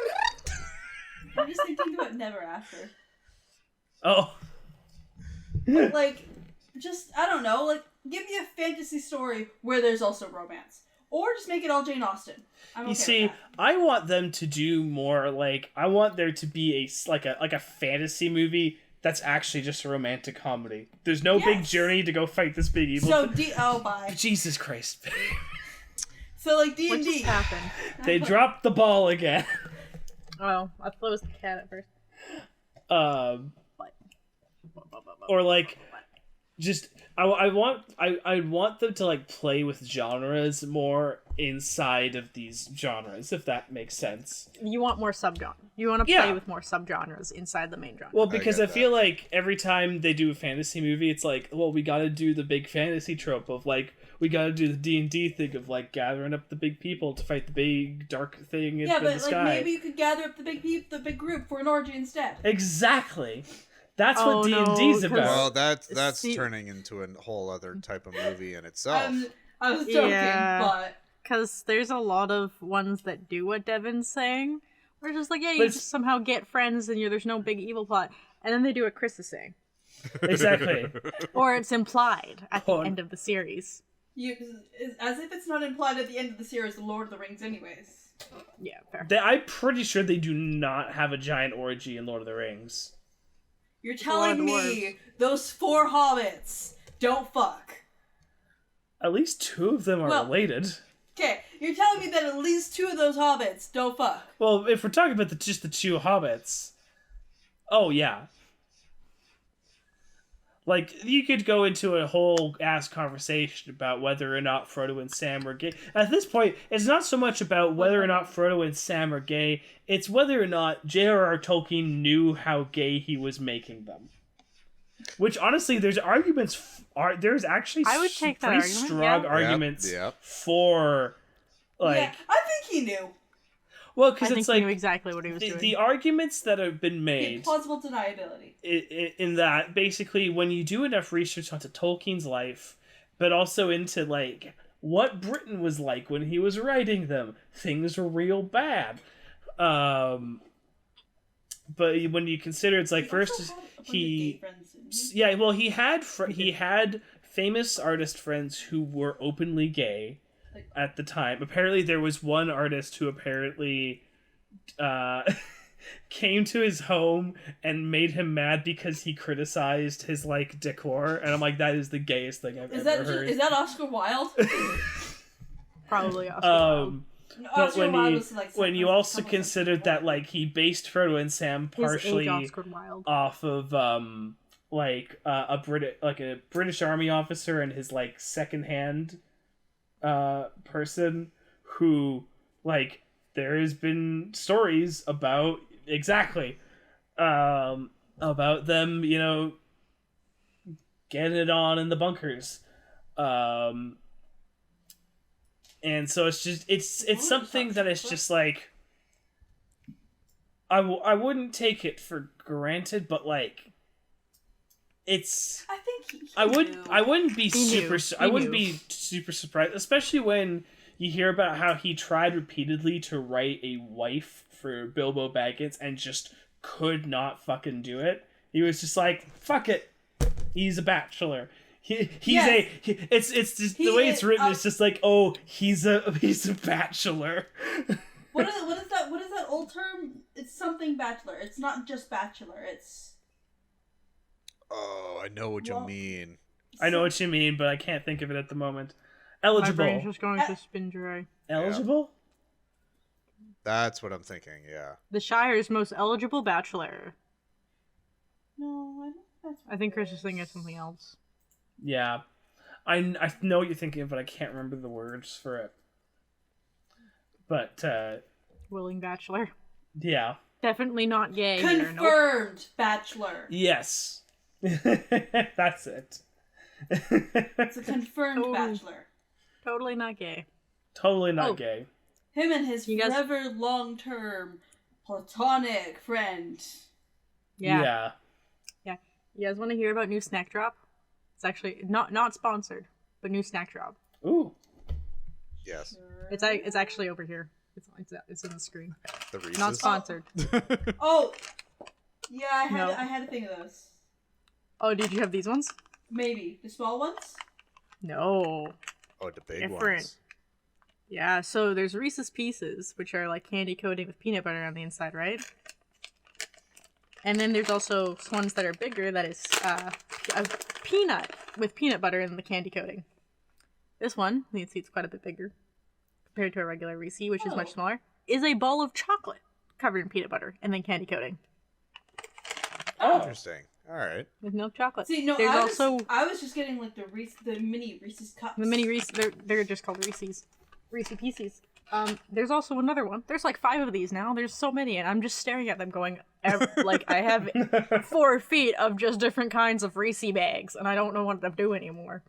I'm just thinking about Never After. Oh. Like, just I don't know. Like, give me a fantasy story where there's also romance, or just make it all Jane Austen. I'm okay You see, with that. I want them to do more like, I want there to be a fantasy movie that's actually just a romantic comedy. There's no big Yes. journey to go fight this big evil. So bye. Jesus Christ. So like What D&D. just happened? They dropped the ball again. Oh, I thought it was the cat at first. Or like, just I want them to like play with genres more inside of these genres, if that makes sense. You want more subgenre. You want to play Yeah. with more subgenres inside the main genre. Well, because I get feel like every time they do a fantasy movie, it's like, well, we got to do the big fantasy trope of like, we got to do the D&D thing of like gathering up the big people to fight the big dark thing in Yeah, the but like sky. maybe you could gather up the big group for an orgy instead. Exactly. That's Oh, what no, D&D's 'cause- about. Well, that's See- turning into a whole other type of movie in itself. I was joking, Yeah. but Because there's a lot of ones that do what Devin's saying. We're just like, yeah, But you it's- just somehow get friends and there's no big evil plot. And then they do what Chris is saying. Exactly. Or it's implied at the Oh. end of the series. as if it's not implied at the end of the series, The Lord of the Rings, anyways. Yeah, fair. I'm pretty sure they do not have a giant orgy in Lord of the Rings. You're a lot of telling me those 4 hobbits don't fuck. At least 2 of them are Well- related. Okay, you're telling me that at least 2 of those hobbits don't fuck. Well, if we're talking about just the 2 hobbits, oh yeah. Like, you could go into a whole ass conversation about whether or not Frodo and Sam are gay. At this point, it's not so much about whether or not Frodo and Sam are gay, it's whether or not J.R.R. Tolkien knew how gay he was making them. Which, honestly, there's arguments... there's actually I would take that pretty argument, strong yeah. arguments Yep. for, like... Yeah, I think he knew. Well, I because think it's he like... knew exactly what he was the, doing. the arguments that have been He had made... plausible deniability. In that, basically, when you do enough research onto Tolkien's life, but also into, like, what Britain was like when he was writing them, things were real bad. But when you consider, it's like, He first, also had a bunch of he... gay friends, didn't he? Yeah, well, he had famous artist friends who were openly gay at the time. Apparently, there was one artist who apparently... came to his home and made him mad because he criticized his like decor, and I'm like, that is the gayest thing I've ever heard. Is that Oscar Wilde? Probably Oscar Wilde. But Oscar Wilde was like when you also considered that like he based Frodo and Sam His partially age Oscar Wilde. off of a British army officer and his like secondhand person who like there has been stories about about them, you know, getting it on in the bunkers. And so it's just it's something that it's just like I wouldn't take it for granted, but like it's I think I wouldn't be super. I wouldn't knew. be super surprised, especially when you hear about how he tried repeatedly to write a wife for Bilbo Baggins and just could not fucking do it. He was just like, "Fuck it, he's a bachelor." It's just the way it's written. It's just like, oh, he's a bachelor. What is that old term? It's something bachelor. It's not just bachelor. It's Oh, I know what you mean. I know what you mean, but I can't think of it at the moment. My Eligible. brain's just going to spin dry. Eligible? That's what I'm thinking. Yeah. The Shire's most eligible bachelor. no, I don't think that's. I think Chris is thinking of something else. Yeah. I know what you're thinking of, but I can't remember the words for it. But, Willing bachelor. yeah. Definitely not gay here. Nope. Confirmed bachelor. Yes. That's it. It's a confirmed Oh. bachelor. Totally not gay. Totally not Oh. gay. Him and his You guys- forever long-term platonic friend. Yeah. You guys want to hear about new snack drop? It's actually not sponsored, but new snack drop. Ooh. Yes. It's actually over here. It's in the screen. The Reese's. Not sponsored. Oh, yeah, No. I had a thing of those. Oh, did you have these ones? Maybe the small ones. No. Oh, the big Different. ones. Yeah, so there's Reese's Pieces, which are like candy coating with peanut butter on the inside, right? And then there's also ones that are bigger that is a peanut with peanut butter in the candy coating. This one, you can see it's quite a bit bigger compared to a regular Reese, which is much Oh. smaller, is a ball of chocolate covered in peanut butter and then candy coating Oh. Interesting. All right. with milk chocolate. See, no, There's I also was just getting like the mini Reese's cups. the mini Reese. They're just called Reese's Pieces. There's also another one. There's like 5 of these now. There's so many, and I'm just staring at them going, like I have 4 feet of just different kinds of Reese bags, and I don't know what to do anymore.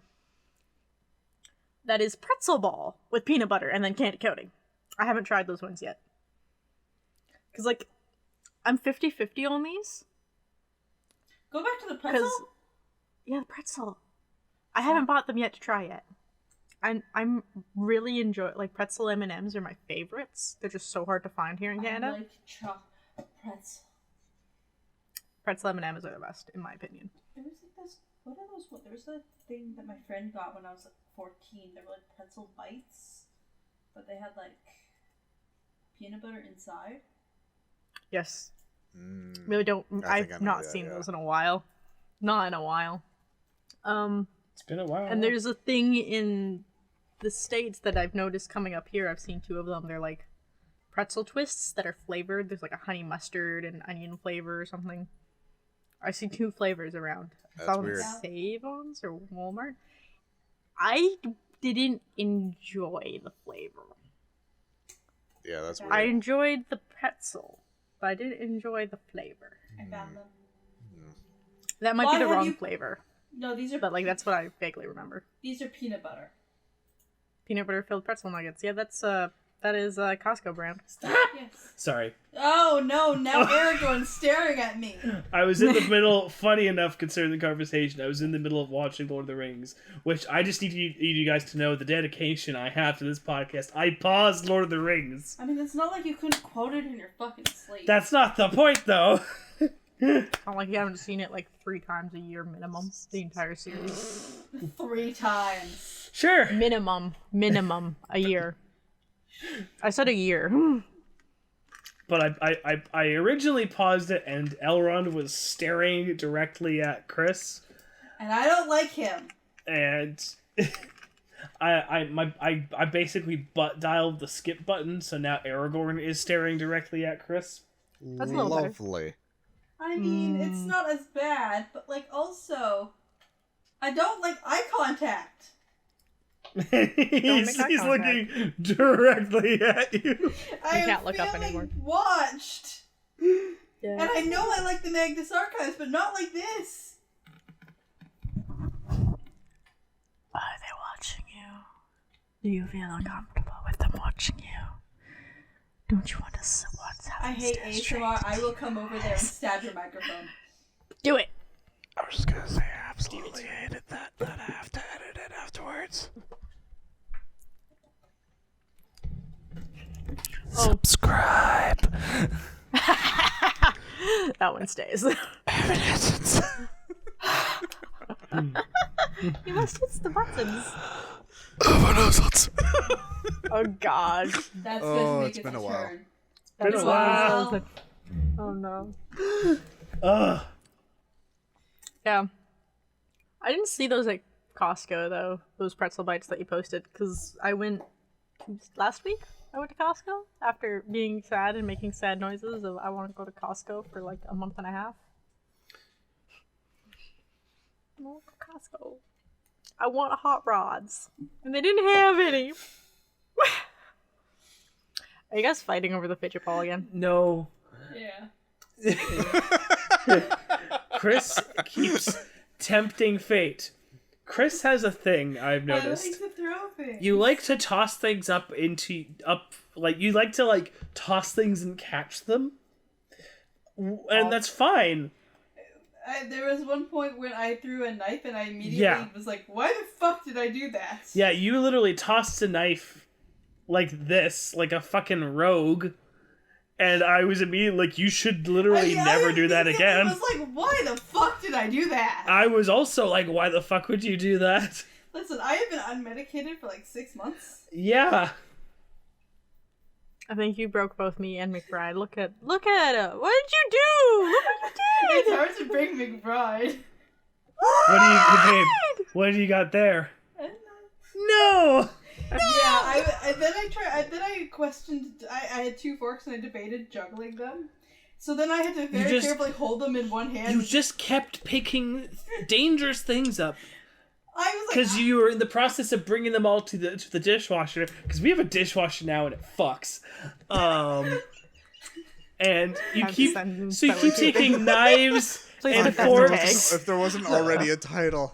That is pretzel ball with peanut butter and then candy coating. I haven't tried those ones yet. Because, like, I'm 50-50 on these. Go back to the pretzel. Yeah, the pretzel. I haven't bought them yet to try yet. I'm really like pretzel M&Ms are my favorites. They're just so hard to find here in Canada. I like pretzel. Pretzel M&Ms are the best, in my opinion. There was like this. What are those? There was a thing that my friend got when I was like 14. They were like pretzel bites, but they had like peanut butter inside. Yes. Mm, Really don't. I think I I've know not that, seen yeah. those in a while. Not in a while. It's been a while. And there's a thing in the States that I've noticed coming up here. I've seen 2 of them. They're like pretzel twists that are flavored. There's like a honey mustard and onion flavor or something. I see 2 flavors around. I That's saw them weird. at Save-Ons or Walmart. I didn't enjoy the flavor. Yeah, that's weird. I enjoyed the pretzel, but I didn't enjoy the flavor. I found them. That might Why be the have wrong you- flavor, No, these are. but like that's what I vaguely remember. These are peanut butter. Peanut butter filled pretzel nuggets. Yeah, that is a Costco brand. Yes. Sorry. Oh no! Now Aragorn's staring at me. I was in the middle, funny enough concerning the conversation, I was in the middle of watching Lord of the Rings, which I just need you guys to know the dedication I have to this podcast. I paused Lord of the Rings. I mean, it's not like you couldn't quote it in your fucking sleep. That's not the point, though. Not like you haven't seen it like 3 times a year minimum. The entire series. 3 times. Sure. Minimum a year. I said a year. But I originally paused it, and Elrond was staring directly at Chris, And I don't like him. and I basically butt dialed the skip button, so now Aragorn is staring directly at Chris. That's a little better. Lovely. I mean, it's not as bad, but like also, I don't like eye contact. he's eye contact. looking directly at you. I am can't look up feeling anymore. watched. Yeah. And I know I like the Magnus Archives, but not like this. Are they watching you? Do you feel uncomfortable with them watching you? Don't you want to what's I hate ASMR. I will come over there and stab your microphone. Do it. I was just gonna say absolutely. Stevens. hated that I have to edit it afterwards. Subscribe. That one stays. Evidence. You must hit the buttons. Evidence. Oh god. That's Oh, going to it's make been its a while. turn. Been a while. Oh no. Ugh. Yeah. I didn't see those at Costco though. Those pretzel bites that you posted, because I went last week. I went to Costco after being sad and making sad noises of I want to go to Costco for like a month and a half. I want to Costco. I want hot rods, and they didn't have any. Are you guys fighting over the fidget ball again? No. Yeah. Chris keeps tempting fate. Chris has a thing I've noticed. I like to throw things. You like to toss things you like to toss things and catch them. And that's fine. There was one point when I threw a knife and I immediately was like, why the fuck did I do that? Yeah, you literally tossed a knife like this, like a fucking rogue. And I was immediately like, you should literally never do that again. I was like, why the fuck did I do that? I was also like, why the fuck would you do that? Listen, I have been unmedicated for like 6 months. Yeah. I think you broke both me and McBride. Look at it. What did you do? Look what you It's did. hard to bring McBride. What do you got there? And, No! yeah, then I questioned. I had 2 forks and I debated juggling them. So then I had to very carefully hold them in one hand. You just kept picking dangerous things up. I was like, Because you were in the process of bringing them all to the dishwasher. Because we have a dishwasher now and it fucks. And you keep taking knives Please and put that in the forks. tags. If there wasn't already a title.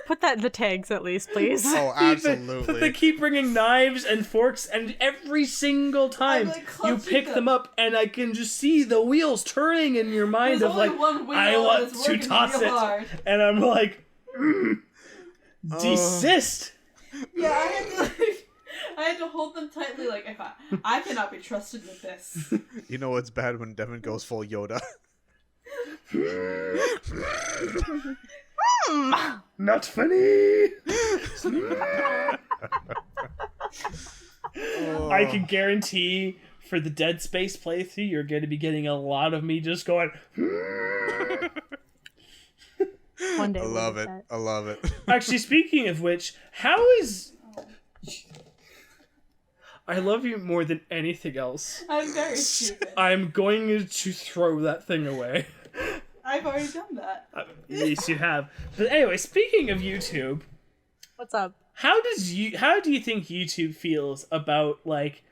Put that in the tags at least, please. Oh, But they absolutely. keep bringing knives and forks, and every single time like, you clutching pick them up, and I can just see the wheels turning in your mind There's of only like, one wheel I and want it's to working toss real it, hard. and I'm like, desist. Yeah, I had to hold them tightly. Like, if I cannot be trusted with this. You know what's bad when Devin goes full Yoda? Not funny. I can guarantee for the Dead Space playthrough, you're going to be getting a lot of me just going. One day. I love it. I love it. Actually, speaking of which, how is? I love you more than anything else. I'm very stupid. I'm going to throw that thing away. I've already done that. Yes, you have. But anyway, speaking of YouTube, What's up? how do you think YouTube feels about like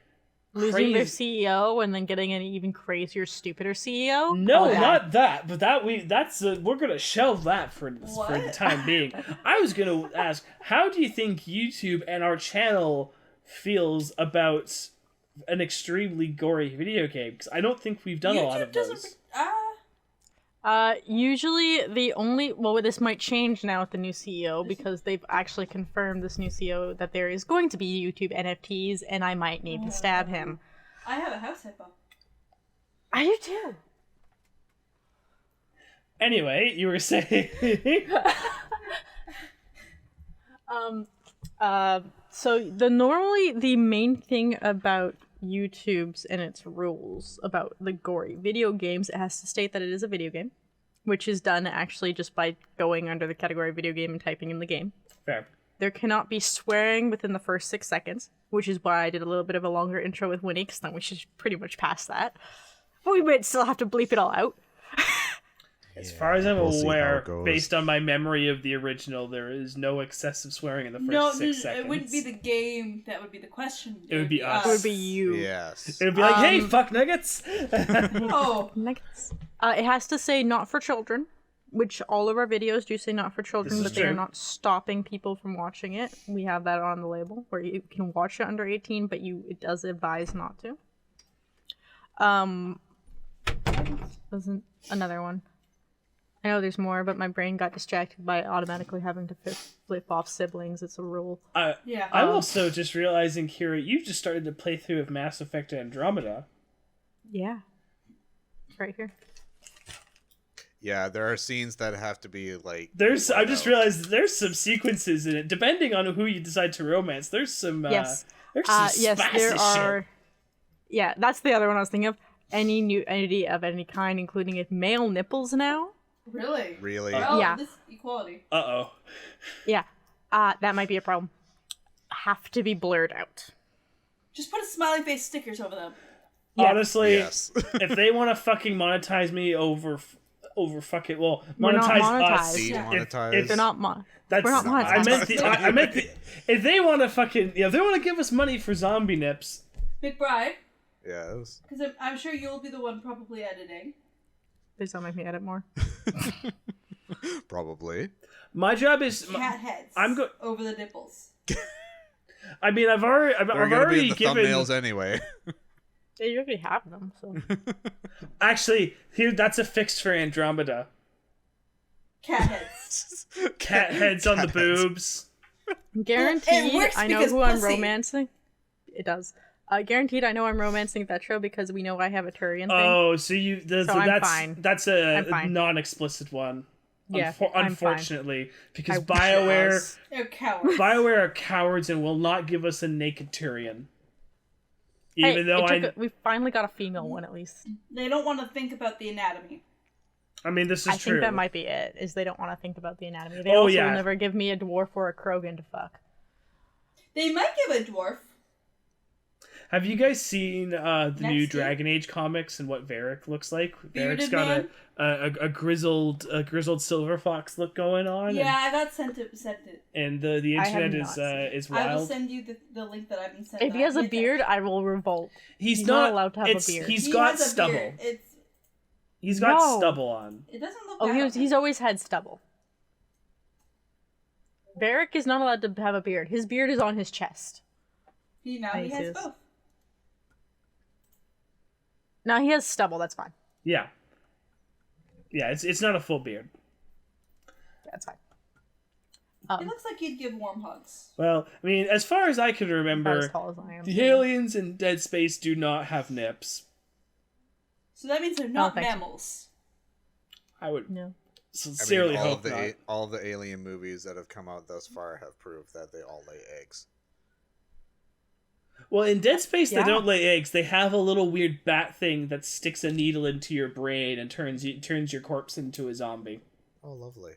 Losing their crazy? CEO and then getting an even crazier, stupider CEO? No, Oh, yeah. not that. But we're gonna shelve that for the What? time being. I was gonna ask, how do you think YouTube and our channel feels about an extremely gory video game? Because I don't think we've done a lot of those. Usually this might change now with the new CEO because they've actually confirmed this new CEO that there is going to be YouTube NFTs and I might need to stab him. I have a house hippo. I do too. Anyway, you were saying. So the main thing about YouTube's and its rules about the gory video games, it has to state that it is a video game, which is done actually just by going under the category video game and typing in the game. Fair. There cannot be swearing within the first 6 seconds, which is why I did a little bit of a longer intro with Winnie, because then we should pretty much pass that. But we might still have to bleep it all out. As far as I'm we'll see how aware, it goes. based on my memory of the original, there is no excessive swearing in the first 6 seconds. It wouldn't be the game that would be the question. It would be us. It would be you. Yes. It would be like, hey, fuck nuggets! Oh, Nuggets. It has to say not for children, which all of our videos do say not for children, This but is they are true. not stopping people from watching it. We have that on the label where you can watch it under 18, but it does advise not to. Wasn't another one. I know there's more, but my brain got distracted by automatically having to flip off siblings. It's a rule. Yeah. I'm also just realizing, Kira, you just started to play through of Mass Effect Andromeda. Yeah. It's right here. Yeah, there are scenes that have to be like. I just realized there's some sequences in it. Depending on who you decide to romance, there's some. Yes. There's some Yes, there spicy are. shit. Yeah, that's the other one I was thinking of. Any nudity of any kind, including with male nipples now. Really? Really? Well, Yeah. This equality. Uh-oh. Yeah. That might be a problem. Have to be blurred out. Just put a smiley face stickers over them. Yeah. Honestly, Yes. if they want to fucking monetize me over fucking We're not monetize us. monetized. Demonetized. If They're not that's we're not monetized. I meant the if they want to fucking if they want to give us money for zombie nips. McBride, Yes. because I'm sure you'll be the one probably editing. Please don't make me edit more. Probably. My job is Cat heads. I'm over the nipples. I mean, I've already They're gonna be in the given thumbnails anyway. Yeah, you already have them, so. actually here that's a fix for Andromeda. Cat heads. Cat heads on the Cat heads. boobs. Guaranteed, works I know because who I'm pussy. romancing. It does. Guaranteed, I know I'm romancing Thetro because we know I have a Turian thing. Oh, so I'm that's fine. that's I'm a fine. non-explicit one. Yeah, I'm unfortunately, because I wish it BioWare was. They're cowards. BioWare are cowards and will not give us a naked Turian. Hey, Even though we finally got a female one at least. They don't want to think about the anatomy. I mean, this is I true. think that might be it. Is they don't want to think about the anatomy. They Oh, also yeah. will never give me a dwarf or a Krogan to fuck. They might give a dwarf. Have you guys seen the new year? Dragon Age comics and what Varric looks like? Bearded Varric's got man? a grizzled silver fox look going on. Yeah, I got sent it. And the I have internet not seen it. is I will wild. send you the link that I've been sent. If he has a beard, I will revolt. He's not allowed to have a it's- beard. He's He got has a stubble. beard. He's got No. stubble on. It doesn't look. Oh, bad. he's always had stubble. Varric is not allowed to have a beard. His beard is on his chest. He I has see this. both. Now he has stubble. That's fine. Yeah. Yeah, it's not a full beard. That's fine. It looks like he'd give warm hugs. Well, I mean, as far as I can About as remember, tall as I am. the aliens in Dead Space do not have nips. So that means they're not thanks. mammals. I would No. sincerely all hope of not. all of the alien movies that have come out thus far have proved that they all lay eggs. Well, in Dead Space, Yeah. they don't lay eggs. They have a little weird bat thing that sticks a needle into your brain and turns your corpse into a zombie. Oh, lovely.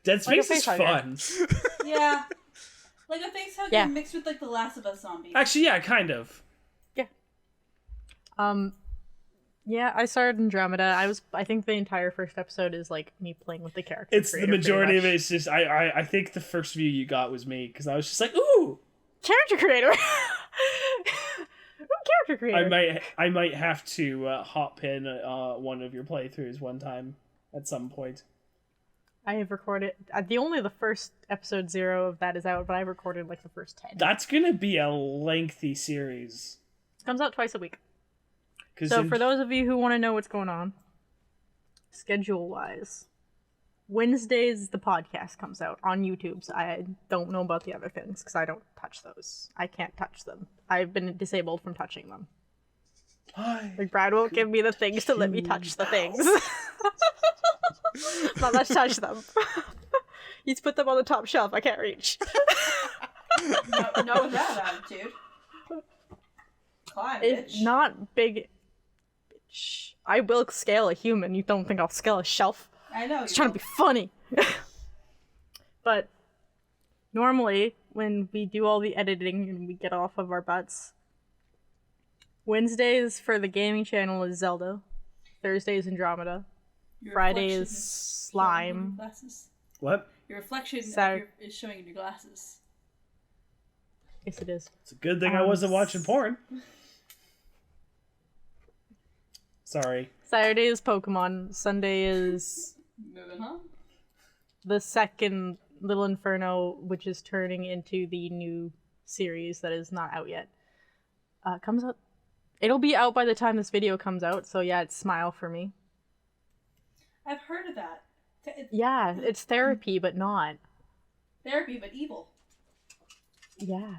Dead Like a Space is fun. Yeah. Like a face hug Yeah. mixed with like the Last of Us zombie. Actually, yeah, kind of. Yeah, I started Andromeda. I think the entire first episode is like me playing with the character. It's the majority of it. It's just I think the first view you got was me because I was just like, ooh. Character creator. Character creator. I might have to hop in one of your playthroughs one time at some point. I have recorded the first episode 0 of that is out, but I recorded like the first 10. That's gonna be a lengthy series. It comes out twice a week. 'Cause So for those of you who want to know what's going on, schedule wise, Wednesdays the podcast comes out on YouTube. So I don't know about the other things because I don't touch those. I can't touch them. I've been disabled from touching them. Like Brad won't give me the things to let me touch the things. Not let's touch them. He's put them on the top shelf. I can't reach. Not with that attitude. Climb, It's bitch. not big. Bitch. I will scale a human. You don't think I'll scale a shelf? I know. It's trying to be funny. But normally, when we do all the editing and we get off of our butts, Wednesdays for the gaming channel is Zelda. Thursdays Andromeda. Friday is Slime. What? Your reflection is showing in your glasses. Yes, it is. It's a good thing I wasn't watching porn. Sorry. Saturday is Pokemon. Sunday is Moving on. the second Little Inferno, which is turning into the new series that is not out yet. Comes out. It'll be out by the time this video comes out, so yeah, it's Smile for me. I've heard of that. Yeah, it's therapy, but not. Therapy, but evil. Yeah.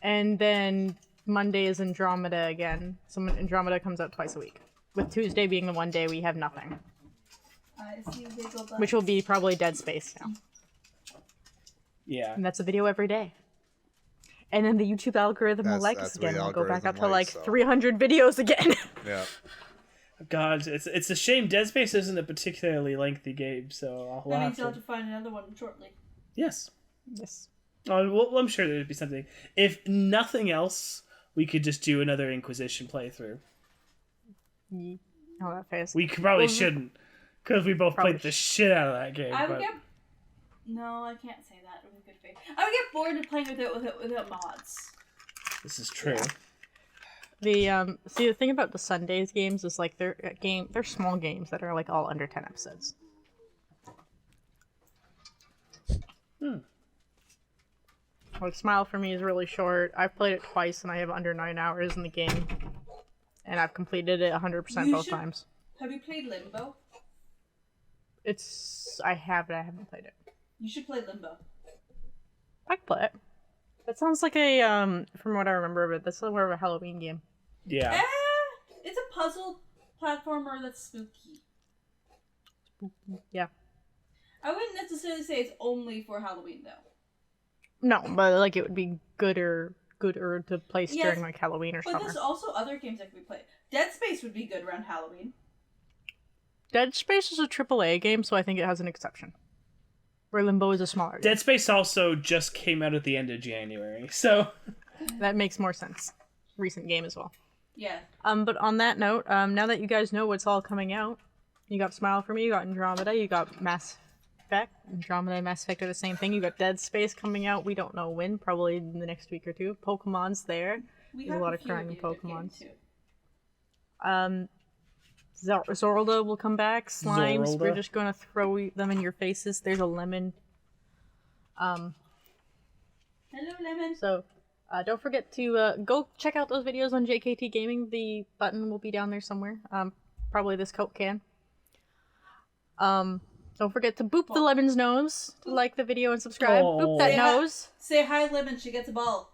And then Monday is Andromeda again. So Andromeda comes out twice a week. With Tuesday being the one day we have nothing. I see they go back. Which will be probably Dead Space now. Yeah. And that's a video every day. And then the YouTube algorithm will like us That's what again. the We'll go back up to algorithm likes, like so. 300 videos again. Yeah. God, it's a shame Dead Space isn't a particularly lengthy game, so I'll That have means you'll have to... to find another one shortly. Yes. Yes. Oh, well, I'm sure there'd be something. If nothing else, we could just do another Inquisition playthrough. Oh, that face. We probably shouldn't, because we both played the shit out of that game. I would but... get. No, I can't say that with good faith. I would get bored of playing without mods. This is true. The see the thing about the Sundays games is like they're small games that are like all under 10 episodes. Like Smile for Me is really short. I've played it twice and I have under 9 hours in the game. And I've completed it 100% both times. Have you played Limbo? I haven't played it. You should play Limbo. I could play it. That sounds like a from what I remember of it, that's more of a Halloween game. Yeah. It's a puzzle platformer that's spooky. Yeah. I wouldn't necessarily say it's only for Halloween though. No, but like it would be gooder to place Yes, during like Halloween or But summer. there's also other games that can be played. Dead Space would be good around Halloween. Dead Space is a AAA game, so I think it has an exception. Where Limbo is a smaller game. Dead Space also just came out at the end of January, so... That makes more sense. Recent game as well. Yeah. But on that note, now that you guys know what's all coming out, you got Smile for Me, you got Andromeda, you got Mass Effect. Andromeda and Mass Effect are the same thing. You got Dead Space coming out. We don't know when, probably in the next week or two. Pokemon's there. We There's have a lot of few crying reviews of Pokemons. games, too. Zorlda will come back. Slimes, Zorlda? we're just gonna throw them in your faces. There's a lemon. Hello, Lemon. So, don't forget to go check out those videos on JKT Gaming. The button will be down there somewhere. Probably this Coke can. Don't forget to boop the lemon's nose to like the video and subscribe. Boop that Say nose. Say hi, Lemon. She gets a ball.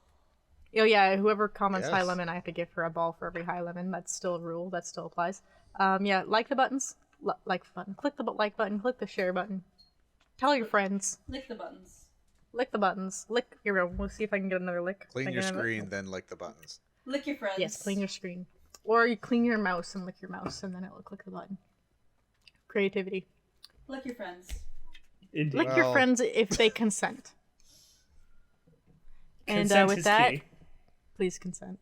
Oh yeah, whoever comments hi Yes. lemon, I have to give her a ball for every hi lemon. That's still a rule. That still applies. Yeah, like the buttons. Like the button. Click the like button. Click the share button. Tell your friends. Lick the buttons. Lick the buttons. Lick. Here, we'll see if I can get another lick. Clean Can I your get another- screen, then lick the buttons. Lick your friends. Yes, clean your screen. Or you clean your mouse and lick your mouse, and then it will click the button. Creativity. Lick your friends. Indeed. Lick your Well- friends if they consent. And Consent with is that, key. please consent.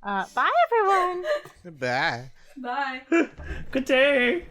Bye everyone! Bye. Bye. Good day!